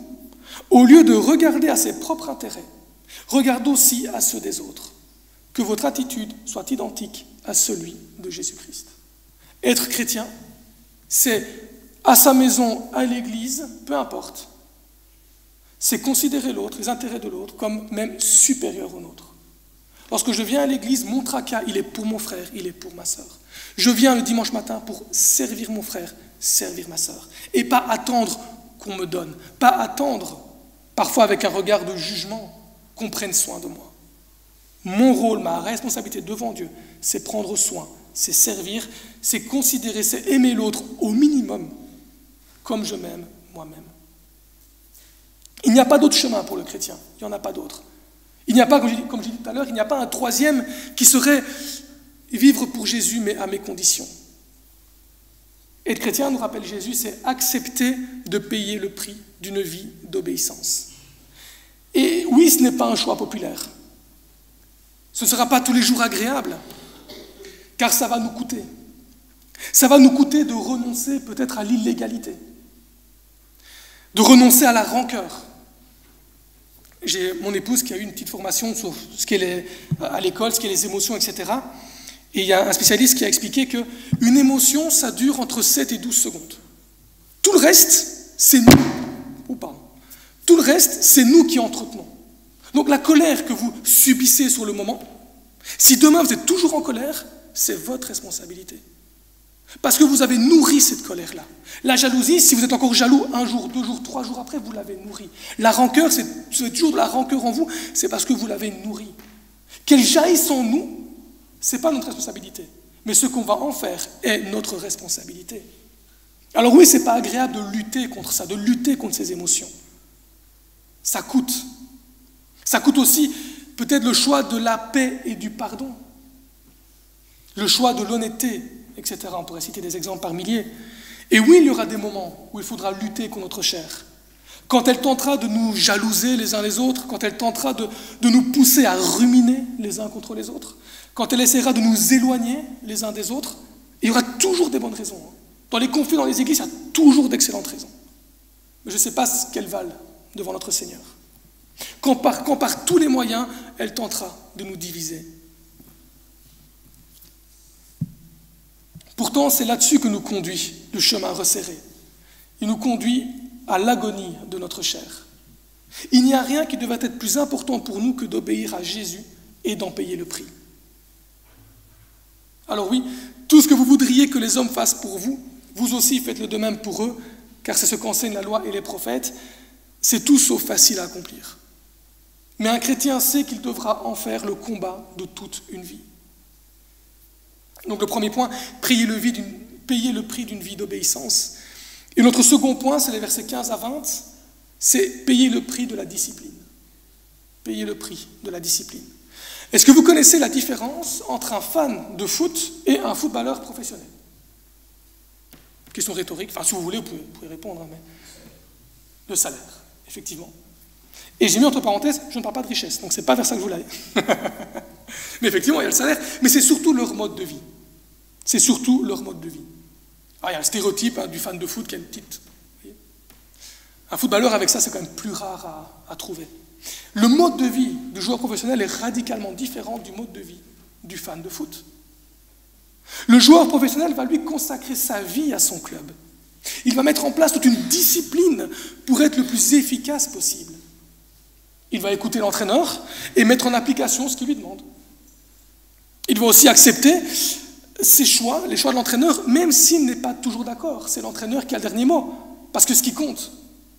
au lieu de regarder à ses propres intérêts, regarde aussi à ceux des autres, que votre attitude soit identique à celui de Jésus-Christ. Être chrétien, c'est à sa maison, à l'église, peu importe, c'est considérer l'autre, les intérêts de l'autre, comme même supérieurs aux nôtres. Lorsque je viens à l'église, mon tracas, il est pour mon frère, il est pour ma sœur. Je viens le dimanche matin pour servir mon frère, servir ma sœur. Et pas attendre qu'on me donne, pas attendre, parfois avec un regard de jugement, qu'on prenne soin de moi. Mon rôle, ma responsabilité devant Dieu, c'est prendre soin, c'est servir, c'est considérer, c'est aimer l'autre au minimum, comme je m'aime moi-même. Il n'y a pas d'autre chemin pour le chrétien, il n'y en a pas d'autre. Il n'y a pas, comme j'ai dit tout à l'heure, il n'y a pas un troisième qui serait vivre pour Jésus, mais à mes conditions. Être chrétien, nous rappelle Jésus, c'est accepter de payer le prix d'une vie d'obéissance. Et oui, ce n'est pas un choix populaire. Ce ne sera pas tous les jours agréable, car ça va nous coûter. Ça va nous coûter de renoncer peut-être à l'illégalité, de renoncer à la rancœur. J'ai mon épouse qui a eu une petite formation sur ce qu'est à l'école, ce qu'est les émotions, etc. Et il y a un spécialiste qui a expliqué qu'une émotion, ça dure entre 7 et 12 secondes. Tout le reste, c'est nous. Tout le reste, c'est nous qui entretenons. Donc la colère que vous subissez sur le moment, si demain vous êtes toujours en colère, c'est votre responsabilité. Parce que vous avez nourri cette colère-là. La jalousie, si vous êtes encore jaloux 1 jour, 2 jours, 3 jours après, vous l'avez nourrie. La rancœur, c'est toujours de la rancœur en vous, c'est parce que vous l'avez nourrie. Qu'elle jaillisse en nous, ce n'est pas notre responsabilité. Mais ce qu'on va en faire est notre responsabilité. Alors oui, ce n'est pas agréable de lutter contre ça, de lutter contre ces émotions. Ça coûte. Ça coûte aussi peut-être le choix de la paix et du pardon, le choix de l'honnêteté, etc. On pourrait citer des exemples par milliers. Et oui, il y aura des moments où il faudra lutter contre notre chair. Quand elle tentera de nous jalouser les uns les autres, quand elle tentera de nous pousser à ruminer les uns contre les autres, quand elle essaiera de nous éloigner les uns des autres, il y aura toujours des bonnes raisons. Dans les conflits dans les églises, il y a toujours d'excellentes raisons. Mais je ne sais pas ce qu'elles valent devant notre Seigneur. Quand par tous les moyens, elle tentera de nous diviser. Pourtant, c'est là-dessus que nous conduit le chemin resserré. Il nous conduit à l'agonie de notre chair. Il n'y a rien qui devait être plus important pour nous que d'obéir à Jésus et d'en payer le prix. Alors oui, tout ce que vous voudriez que les hommes fassent pour vous, vous aussi faites-le de même pour eux, car c'est ce qu'enseignent la loi et les prophètes, c'est tout sauf facile à accomplir. Mais un chrétien sait qu'il devra en faire le combat de toute une vie. Donc le premier point, payer le prix d'une vie d'obéissance. Et notre second point, c'est les versets 15 à 20, c'est payer le prix de la discipline. Payer le prix de la discipline. Est-ce que vous connaissez la différence entre un fan de foot et un footballeur professionnel? Question rhétorique, enfin si vous voulez, vous pouvez répondre, mais le salaire, effectivement. Et j'ai mis entre parenthèses, je ne parle pas de richesse, donc c'est pas vers ça que je voulais aller. Mais effectivement, il y a le salaire, mais c'est surtout leur mode de vie. C'est surtout leur mode de vie. Ah, il y a le stéréotype du fan de foot qui a une petite... Un footballeur avec ça, c'est quand même plus rare à trouver. Le mode de vie du joueur professionnel est radicalement différent du mode de vie du fan de foot. Le joueur professionnel va lui consacrer sa vie à son club. Il va mettre en place toute une discipline pour être le plus efficace possible. Il va écouter l'entraîneur et mettre en application ce qu'il lui demande. Il va aussi accepter ses choix, les choix de l'entraîneur, même s'il n'est pas toujours d'accord. C'est l'entraîneur qui a le dernier mot. Parce que ce qui compte,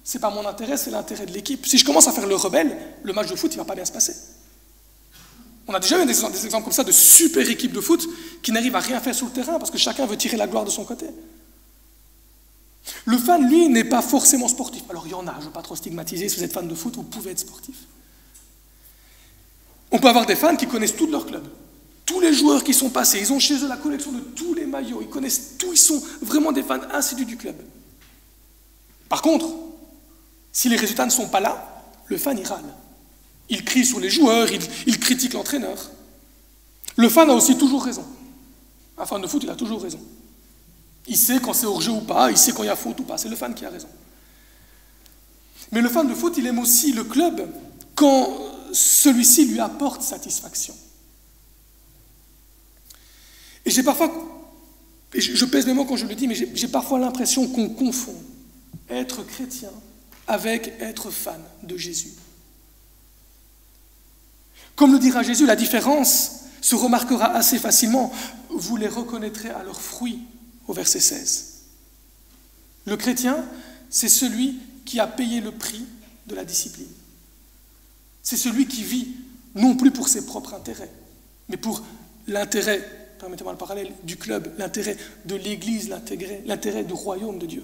ce n'est pas mon intérêt, c'est l'intérêt de l'équipe. Si je commence à faire le rebelle, le match de foot, il ne va pas bien se passer. On a déjà eu des exemples comme ça de super équipes de foot qui n'arrivent à rien faire sur le terrain parce que chacun veut tirer la gloire de son côté. Le fan, lui, n'est pas forcément sportif. Alors, il y en a, je ne veux pas trop stigmatiser, si vous êtes fan de foot, vous pouvez être sportif. On peut avoir des fans qui connaissent tout de leur club. Tous les joueurs qui sont passés, ils ont chez eux la collection de tous les maillots, ils connaissent tout, ils sont vraiment des fans assidus du club. Par contre, si les résultats ne sont pas là, le fan, il râle. Il crie sur les joueurs, il critique l'entraîneur. Le fan a aussi toujours raison. Un fan de foot, il a toujours raison. Il sait quand c'est hors-jeu ou pas, il sait quand il y a faute ou pas, c'est le fan qui a raison. Mais le fan de foot, il aime aussi le club quand celui-ci lui apporte satisfaction. Et j'ai parfois, et je pèse mes mots quand je le dis, mais j'ai parfois l'impression qu'on confond être chrétien avec être fan de Jésus. Comme le dira Jésus, la différence se remarquera assez facilement. Vous les reconnaîtrez à leurs fruits, au verset 16. Le chrétien, c'est celui qui a payé le prix de la discipline. C'est celui qui vit, non plus pour ses propres intérêts, mais pour l'intérêt, permettez-moi le parallèle, du club, l'intérêt de l'Église, l'intérêt du royaume de Dieu.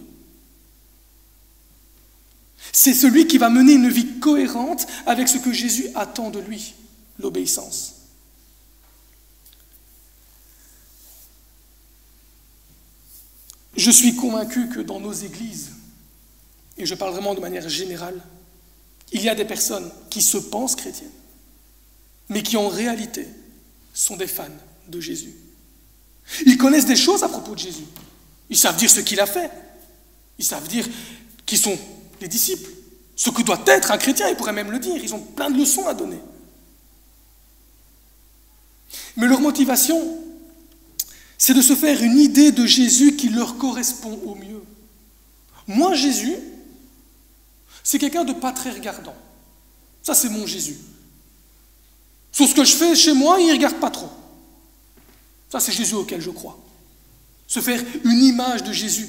C'est celui qui va mener une vie cohérente avec ce que Jésus attend de lui, l'obéissance. Je suis convaincu que dans nos églises, et je parle vraiment de manière générale, il y a des personnes qui se pensent chrétiennes, mais qui en réalité sont des fans de Jésus. Ils connaissent des choses à propos de Jésus. Ils savent dire ce qu'il a fait. Ils savent dire qui sont les disciples. Ce que doit être un chrétien, ils pourraient même le dire. Ils ont plein de leçons à donner. Mais leur motivation, c'est de se faire une idée de Jésus qui leur correspond au mieux. Moi, Jésus, c'est quelqu'un de pas très regardant. Ça, c'est mon Jésus. Sur ce que je fais chez moi, il ne regarde pas trop. Ça, c'est Jésus auquel je crois. Se faire une image de Jésus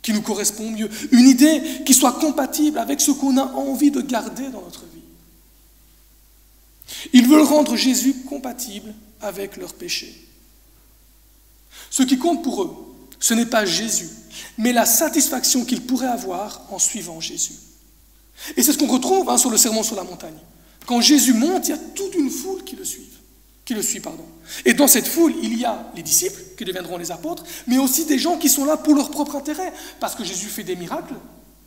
qui nous correspond mieux. Une idée qui soit compatible avec ce qu'on a envie de garder dans notre vie. Ils veulent rendre Jésus compatible avec leurs péchés. Ce qui compte pour eux, ce n'est pas Jésus, mais la satisfaction qu'ils pourraient avoir en suivant Jésus. Et c'est ce qu'on retrouve sur le sermon sur la montagne. Quand Jésus monte, il y a toute une foule qui le suit. Et dans cette foule, il y a les disciples, qui deviendront les apôtres, mais aussi des gens qui sont là pour leur propre intérêt, parce que Jésus fait des miracles,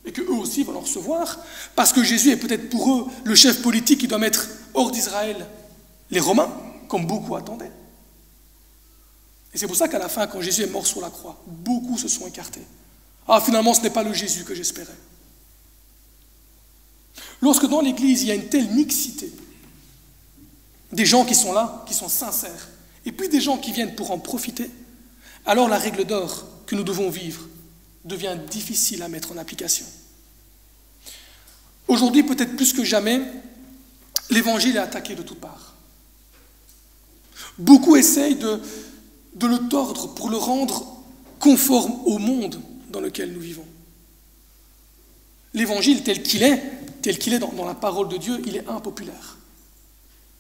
et qu'eux aussi vont en recevoir, parce que Jésus est peut-être pour eux le chef politique qui doit mettre hors d'Israël les Romains, comme beaucoup attendaient. Et c'est pour ça qu'à la fin, quand Jésus est mort sur la croix, beaucoup se sont écartés. Ah, finalement, ce n'est pas le Jésus que j'espérais. Lorsque dans l'Église, il y a une telle mixité, des gens qui sont là, qui sont sincères, et puis des gens qui viennent pour en profiter, alors la règle d'or que nous devons vivre devient difficile à mettre en application. Aujourd'hui, peut-être plus que jamais, l'Évangile est attaqué de toutes parts. Beaucoup essayent de le tordre pour le rendre conforme au monde dans lequel nous vivons. L'Évangile tel qu'il est dans la parole de Dieu, il est impopulaire.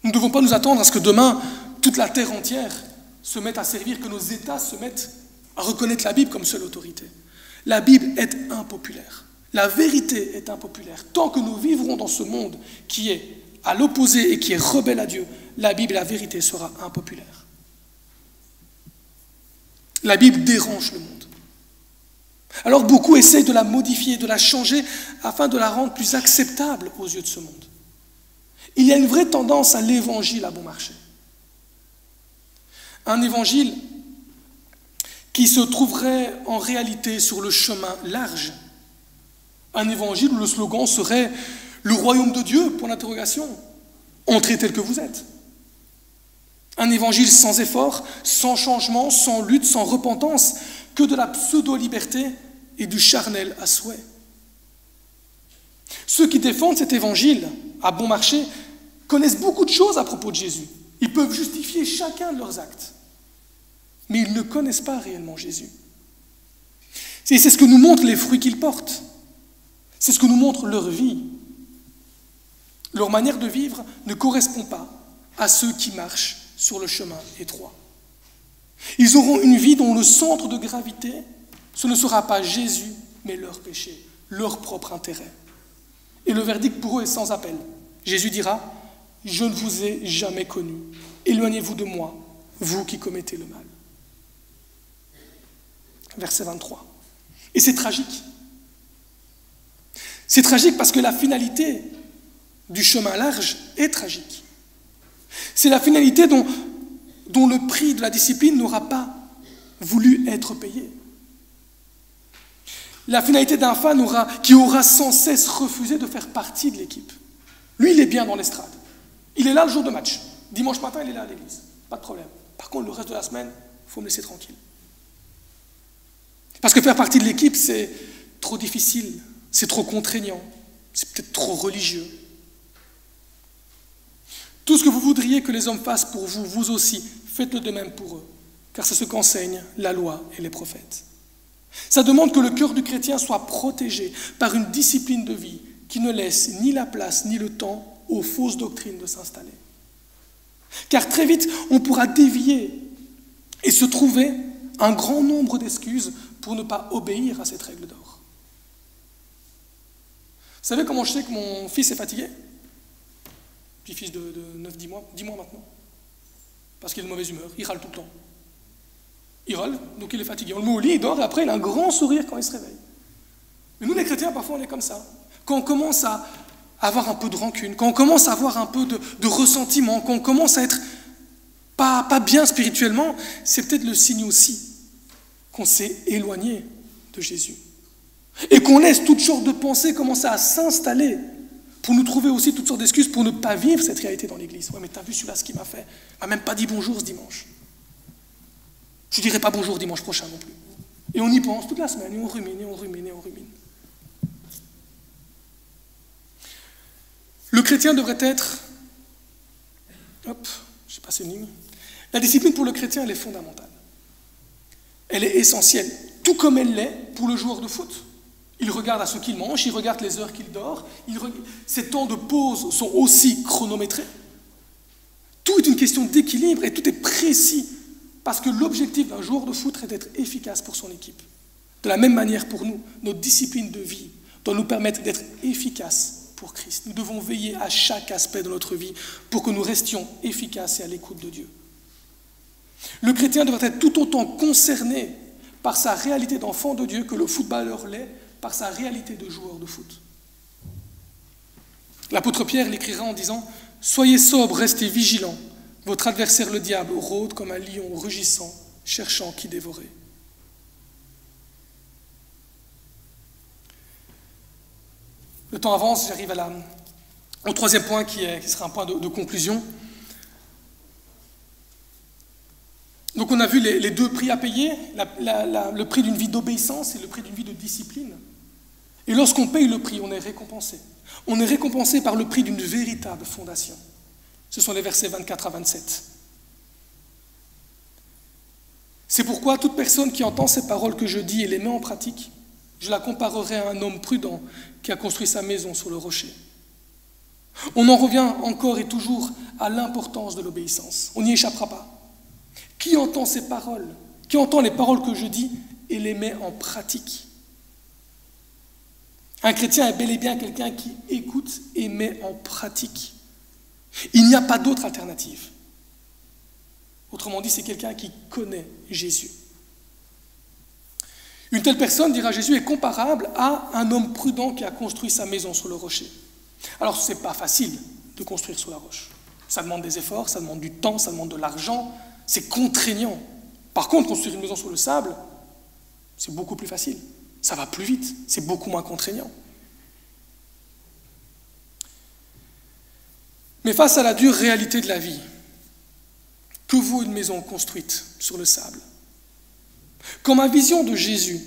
Nous ne devons pas nous attendre à ce que demain, toute la terre entière se mette à servir, que nos États se mettent à reconnaître la Bible comme seule autorité. La Bible est impopulaire. La vérité est impopulaire. Tant que nous vivrons dans ce monde qui est à l'opposé et qui est rebelle à Dieu, la Bible et la vérité sera impopulaire. La Bible dérange le monde. Alors beaucoup essayent de la modifier, de la changer, afin de la rendre plus acceptable aux yeux de ce monde. Il y a une vraie tendance à l'évangile à bon marché. Un évangile qui se trouverait en réalité sur le chemin large. Un évangile où le slogan serait « Le royaume de Dieu » pour l'interrogation. Entrez tel que vous êtes. Un évangile sans effort, sans changement, sans lutte, sans repentance, que de la pseudo-liberté et du charnel à souhait. Ceux qui défendent cet évangile à bon marché connaissent beaucoup de choses à propos de Jésus. Ils peuvent justifier chacun de leurs actes. Mais ils ne connaissent pas réellement Jésus. Et c'est ce que nous montrent les fruits qu'ils portent. C'est ce que nous montre leur vie. Leur manière de vivre ne correspond pas à ceux qui marchent sur le chemin étroit. Ils auront une vie dont le centre de gravité, ce ne sera pas Jésus, mais leur péché, leur propre intérêt. Et le verdict pour eux est sans appel. Jésus dira « Je ne vous ai jamais connu. Éloignez-vous de moi, vous qui commettez le mal. » Verset 23. Et c'est tragique. C'est tragique parce que la finalité du chemin large est tragique. C'est la finalité dont le prix de la discipline n'aura pas voulu être payé. La finalité d'un fan qui aura sans cesse refusé de faire partie de l'équipe. Lui, il est bien dans l'estrade. Il est là le jour de match. Dimanche matin, il est là à l'église. Pas de problème. Par contre, le reste de la semaine, il faut me laisser tranquille. Parce que faire partie de l'équipe, c'est trop difficile, c'est trop contraignant, c'est peut-être trop religieux. Tout ce que vous voudriez que les hommes fassent pour vous, vous aussi, faites-le de même pour eux, car c'est ce qu'enseignent la loi et les prophètes. Ça demande que le cœur du chrétien soit protégé par une discipline de vie qui ne laisse ni la place ni le temps aux fausses doctrines de s'installer. Car très vite, on pourra dévier et se trouver un grand nombre d'excuses pour ne pas obéir à cette règle d'or. Vous savez comment je sais que mon fils est fatigué? Petit fils de 9-10 mois, 10 mois maintenant. Parce qu'il est de mauvaise humeur, il râle tout le temps. Il râle, donc il est fatigué. On le met au lit, il dort, et après il a un grand sourire quand il se réveille. Mais nous les chrétiens, parfois on est comme ça. Quand on commence à avoir un peu de rancune, quand on commence à avoir un peu de ressentiment, quand on commence à être pas bien spirituellement, c'est peut-être le signe aussi qu'on s'est éloigné de Jésus. Et qu'on laisse toutes sortes de pensées commencer à s'installer pour nous trouver aussi toutes sortes d'excuses pour ne pas vivre cette réalité dans l'église. Ouais, mais t'as vu celui-là ce qu'il m'a fait? Il m'a même pas dit bonjour ce dimanche. Je ne dirai pas bonjour dimanche prochain non plus. Et on y pense toute la semaine, et on rumine, et on rumine, et on rumine. Le chrétien devrait être... Hop, j'ai passé une ligne. La discipline pour le chrétien, elle est fondamentale. Elle est essentielle, tout comme elle l'est pour le joueur de foot. Il regarde à ce qu'il mange, il regarde les heures qu'il dort, ses temps de pause sont aussi chronométrés. Tout est une question d'équilibre et tout est précis, parce que l'objectif d'un joueur de foot est d'être efficace pour son équipe. De la même manière pour nous, notre discipline de vie doit nous permettre d'être efficaces pour Christ. Nous devons veiller à chaque aspect de notre vie pour que nous restions efficaces et à l'écoute de Dieu. Le chrétien devrait être tout autant concerné par sa réalité d'enfant de Dieu que le footballeur l'est par sa réalité de joueur de foot. L'apôtre Pierre l'écrira en disant « Soyez sobres, restez vigilants. Votre adversaire le diable rôde comme un lion rugissant, cherchant qui dévorer. » Le temps avance, j'arrive au troisième point qui sera un point de conclusion. Donc on a vu les deux prix à payer, le prix d'une vie d'obéissance et le prix d'une vie de discipline. Et lorsqu'on paye le prix, on est récompensé. On est récompensé par le prix d'une véritable fondation. Ce sont les versets 24 à 27. C'est pourquoi toute personne qui entend ces paroles que je dis et les met en pratique, je la comparerai à un homme prudent qui a construit sa maison sur le rocher. On en revient encore et toujours à l'importance de l'obéissance. On n'y échappera pas. Qui entend ces paroles, qui entend les paroles que je dis et les met en pratique? Un chrétien est bel et bien quelqu'un qui écoute et met en pratique. Il n'y a pas d'autre alternative. Autrement dit, c'est quelqu'un qui connaît Jésus. Une telle personne, dira Jésus, est comparable à un homme prudent qui a construit sa maison sur le rocher. Alors, ce n'est pas facile de construire sur la roche. Ça demande des efforts, ça demande du temps, ça demande de l'argent, c'est contraignant. Par contre, construire une maison sur le sable, c'est beaucoup plus facile. Ça va plus vite, c'est beaucoup moins contraignant. Mais face à la dure réalité de la vie, que vaut une maison construite sur le sable? Quand ma vision de Jésus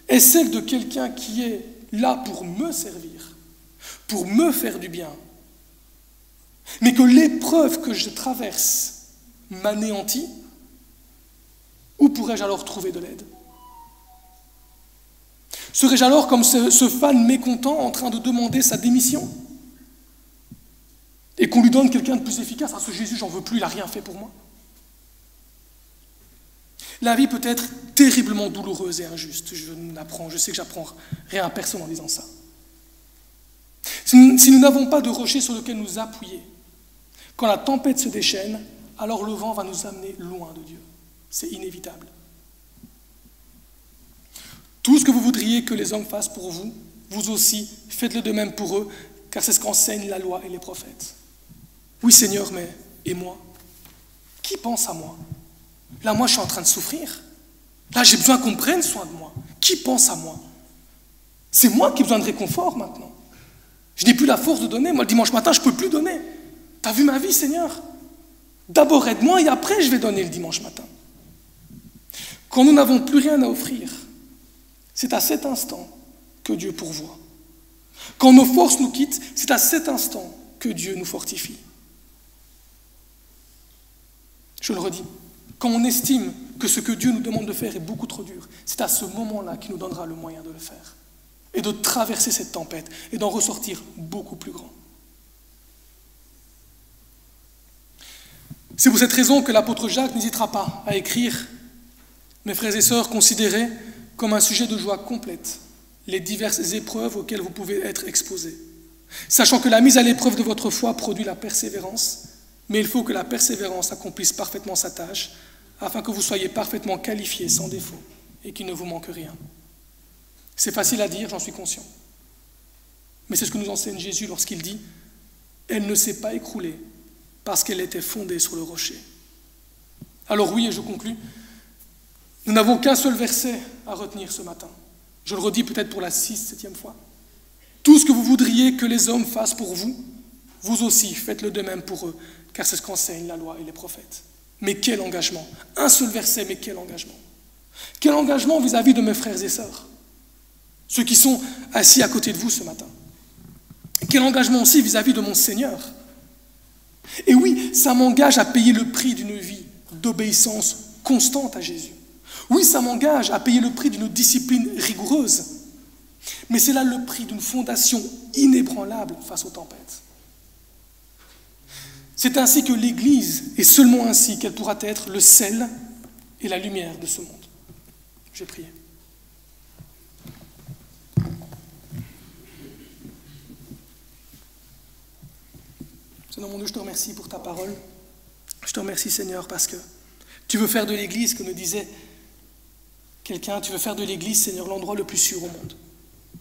est celle de quelqu'un qui est là pour me servir, pour me faire du bien, mais que l'épreuve que je traverse m'anéantit, où pourrais-je alors trouver de l'aide? Serais-je alors comme ce fan mécontent en train de demander sa démission? Et qu'on lui donne quelqu'un de plus efficace? Ah, ce Jésus, j'en veux plus, il n'a rien fait pour moi. La vie peut être terriblement douloureuse et injuste. Je sais que j'apprends rien à personne en disant ça. Si nous n'avons pas de rocher sur lequel nous appuyer, quand la tempête se déchaîne, alors le vent va nous amener loin de Dieu. C'est inévitable. Tout ce que vous voudriez que les hommes fassent pour vous, vous aussi, faites-le de même pour eux, car c'est ce qu'enseignent la loi et les prophètes. Oui, Seigneur, mais et moi? Qui pense à moi? Là, moi, je suis en train de souffrir. Là, j'ai besoin qu'on prenne soin de moi. Qui pense à moi? C'est moi qui ai besoin de réconfort maintenant. Je n'ai plus la force de donner. Moi, le dimanche matin, je ne peux plus donner. Tu as vu ma vie, Seigneur? D'abord aide-moi et après, je vais donner le dimanche matin. Quand nous n'avons plus rien à offrir, c'est à cet instant que Dieu pourvoit. Quand nos forces nous quittent, c'est à cet instant que Dieu nous fortifie. Je le redis, quand on estime que ce que Dieu nous demande de faire est beaucoup trop dur, c'est à ce moment-là qu'il nous donnera le moyen de le faire et de traverser cette tempête et d'en ressortir beaucoup plus grand. C'est pour cette raison que l'apôtre Jacques n'hésitera pas à écrire « Mes frères et sœurs, considérez comme un sujet de joie complète les diverses épreuves auxquelles vous pouvez être exposés, sachant que la mise à l'épreuve de votre foi produit la persévérance, mais il faut que la persévérance accomplisse parfaitement sa tâche, afin que vous soyez parfaitement qualifiés sans défaut et qu'il ne vous manque rien. » C'est facile à dire, j'en suis conscient. Mais c'est ce que nous enseigne Jésus lorsqu'il dit « Elle ne s'est pas écroulée parce qu'elle était fondée sur le rocher. » Alors oui, et je conclus, nous n'avons qu'un seul verset à retenir ce matin. Je le redis peut-être pour la 6e fois. Tout ce que vous voudriez que les hommes fassent pour vous, vous aussi faites-le de même pour eux, car c'est ce qu'enseignent la loi et les prophètes. Mais quel engagement! Un seul verset, mais quel engagement! Quel engagement vis-à-vis de mes frères et sœurs, ceux qui sont assis à côté de vous ce matin. Quel engagement aussi vis-à-vis de mon Seigneur. Et oui, ça m'engage à payer le prix d'une vie d'obéissance constante à Jésus. Oui, ça m'engage à payer le prix d'une discipline rigoureuse. Mais c'est là le prix d'une fondation inébranlable face aux tempêtes. C'est ainsi que l'Église, et seulement ainsi qu'elle pourra être le sel et la lumière de ce monde. Je vais prier. Seigneur mon Dieu, je te remercie pour ta parole. Je te remercie, Seigneur, parce que tu veux faire de l'Église, comme le disait quelqu'un, tu veux faire de l'Église, Seigneur, l'endroit le plus sûr au monde.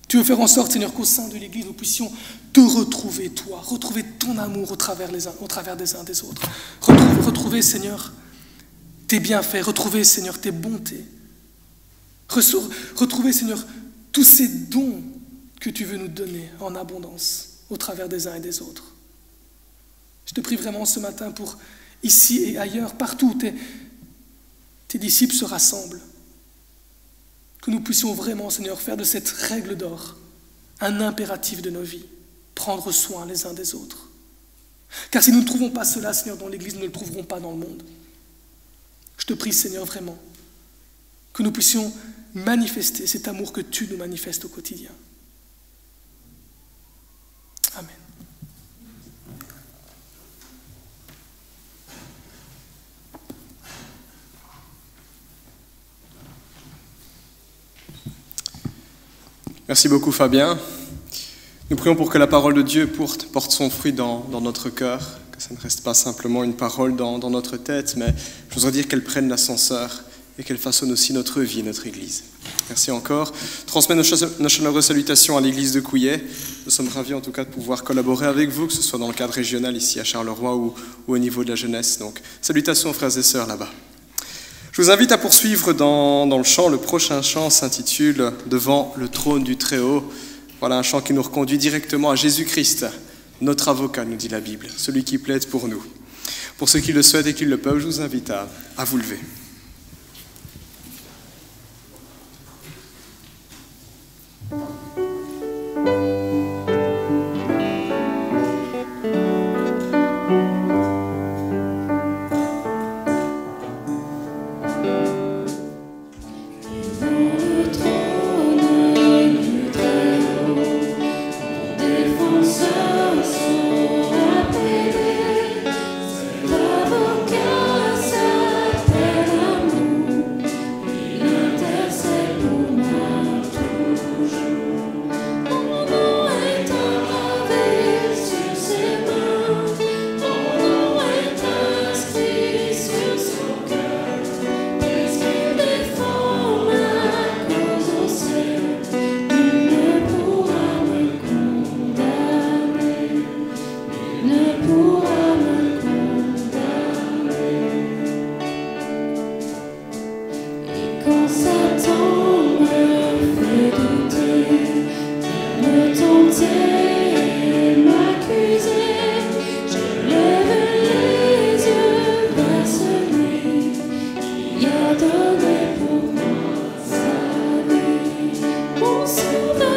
Tu veux faire en sorte, Seigneur, qu'au sein de l'Église, nous puissions te retrouver, toi, retrouver ton amour au travers des uns des autres. Retrouver, Seigneur, tes bienfaits, retrouver, Seigneur, tes bontés. Retrouver, Seigneur, tous ces dons que tu veux nous donner en abondance au travers des uns et des autres. Je te prie vraiment ce matin pour, ici et ailleurs, partout où tes disciples se rassemblent, que nous puissions vraiment, Seigneur, faire de cette règle d'or un impératif de nos vies, prendre soin les uns des autres. Car si nous ne trouvons pas cela, Seigneur, dans l'Église, nous ne le trouverons pas dans le monde. Je te prie, Seigneur, vraiment, que nous puissions manifester cet amour que tu nous manifestes au quotidien. Amen. Merci beaucoup Fabien. Nous prions pour que la parole de Dieu porte son fruit dans notre cœur, que ça ne reste pas simplement une parole dans notre tête, mais je voudrais dire qu'elle prenne l'ascenseur et qu'elle façonne aussi notre vie, notre Église. Merci encore. Transmets nos chaleureuses salutations à l'Église de Couillet. Nous sommes ravis en tout cas de pouvoir collaborer avec vous, que ce soit dans le cadre régional ici à Charleroi ou au niveau de la jeunesse. Donc, salutations aux frères et sœurs là-bas. Je vous invite à poursuivre dans le chant. Le prochain chant s'intitule « Devant le trône du Très-Haut ». Voilà un chant qui nous reconduit directement à Jésus-Christ, notre avocat, nous dit la Bible, celui qui plaide pour nous. Pour ceux qui le souhaitent et qui le peuvent, je vous invite à vous lever. Donné pour moi sa vie, mon sauveur.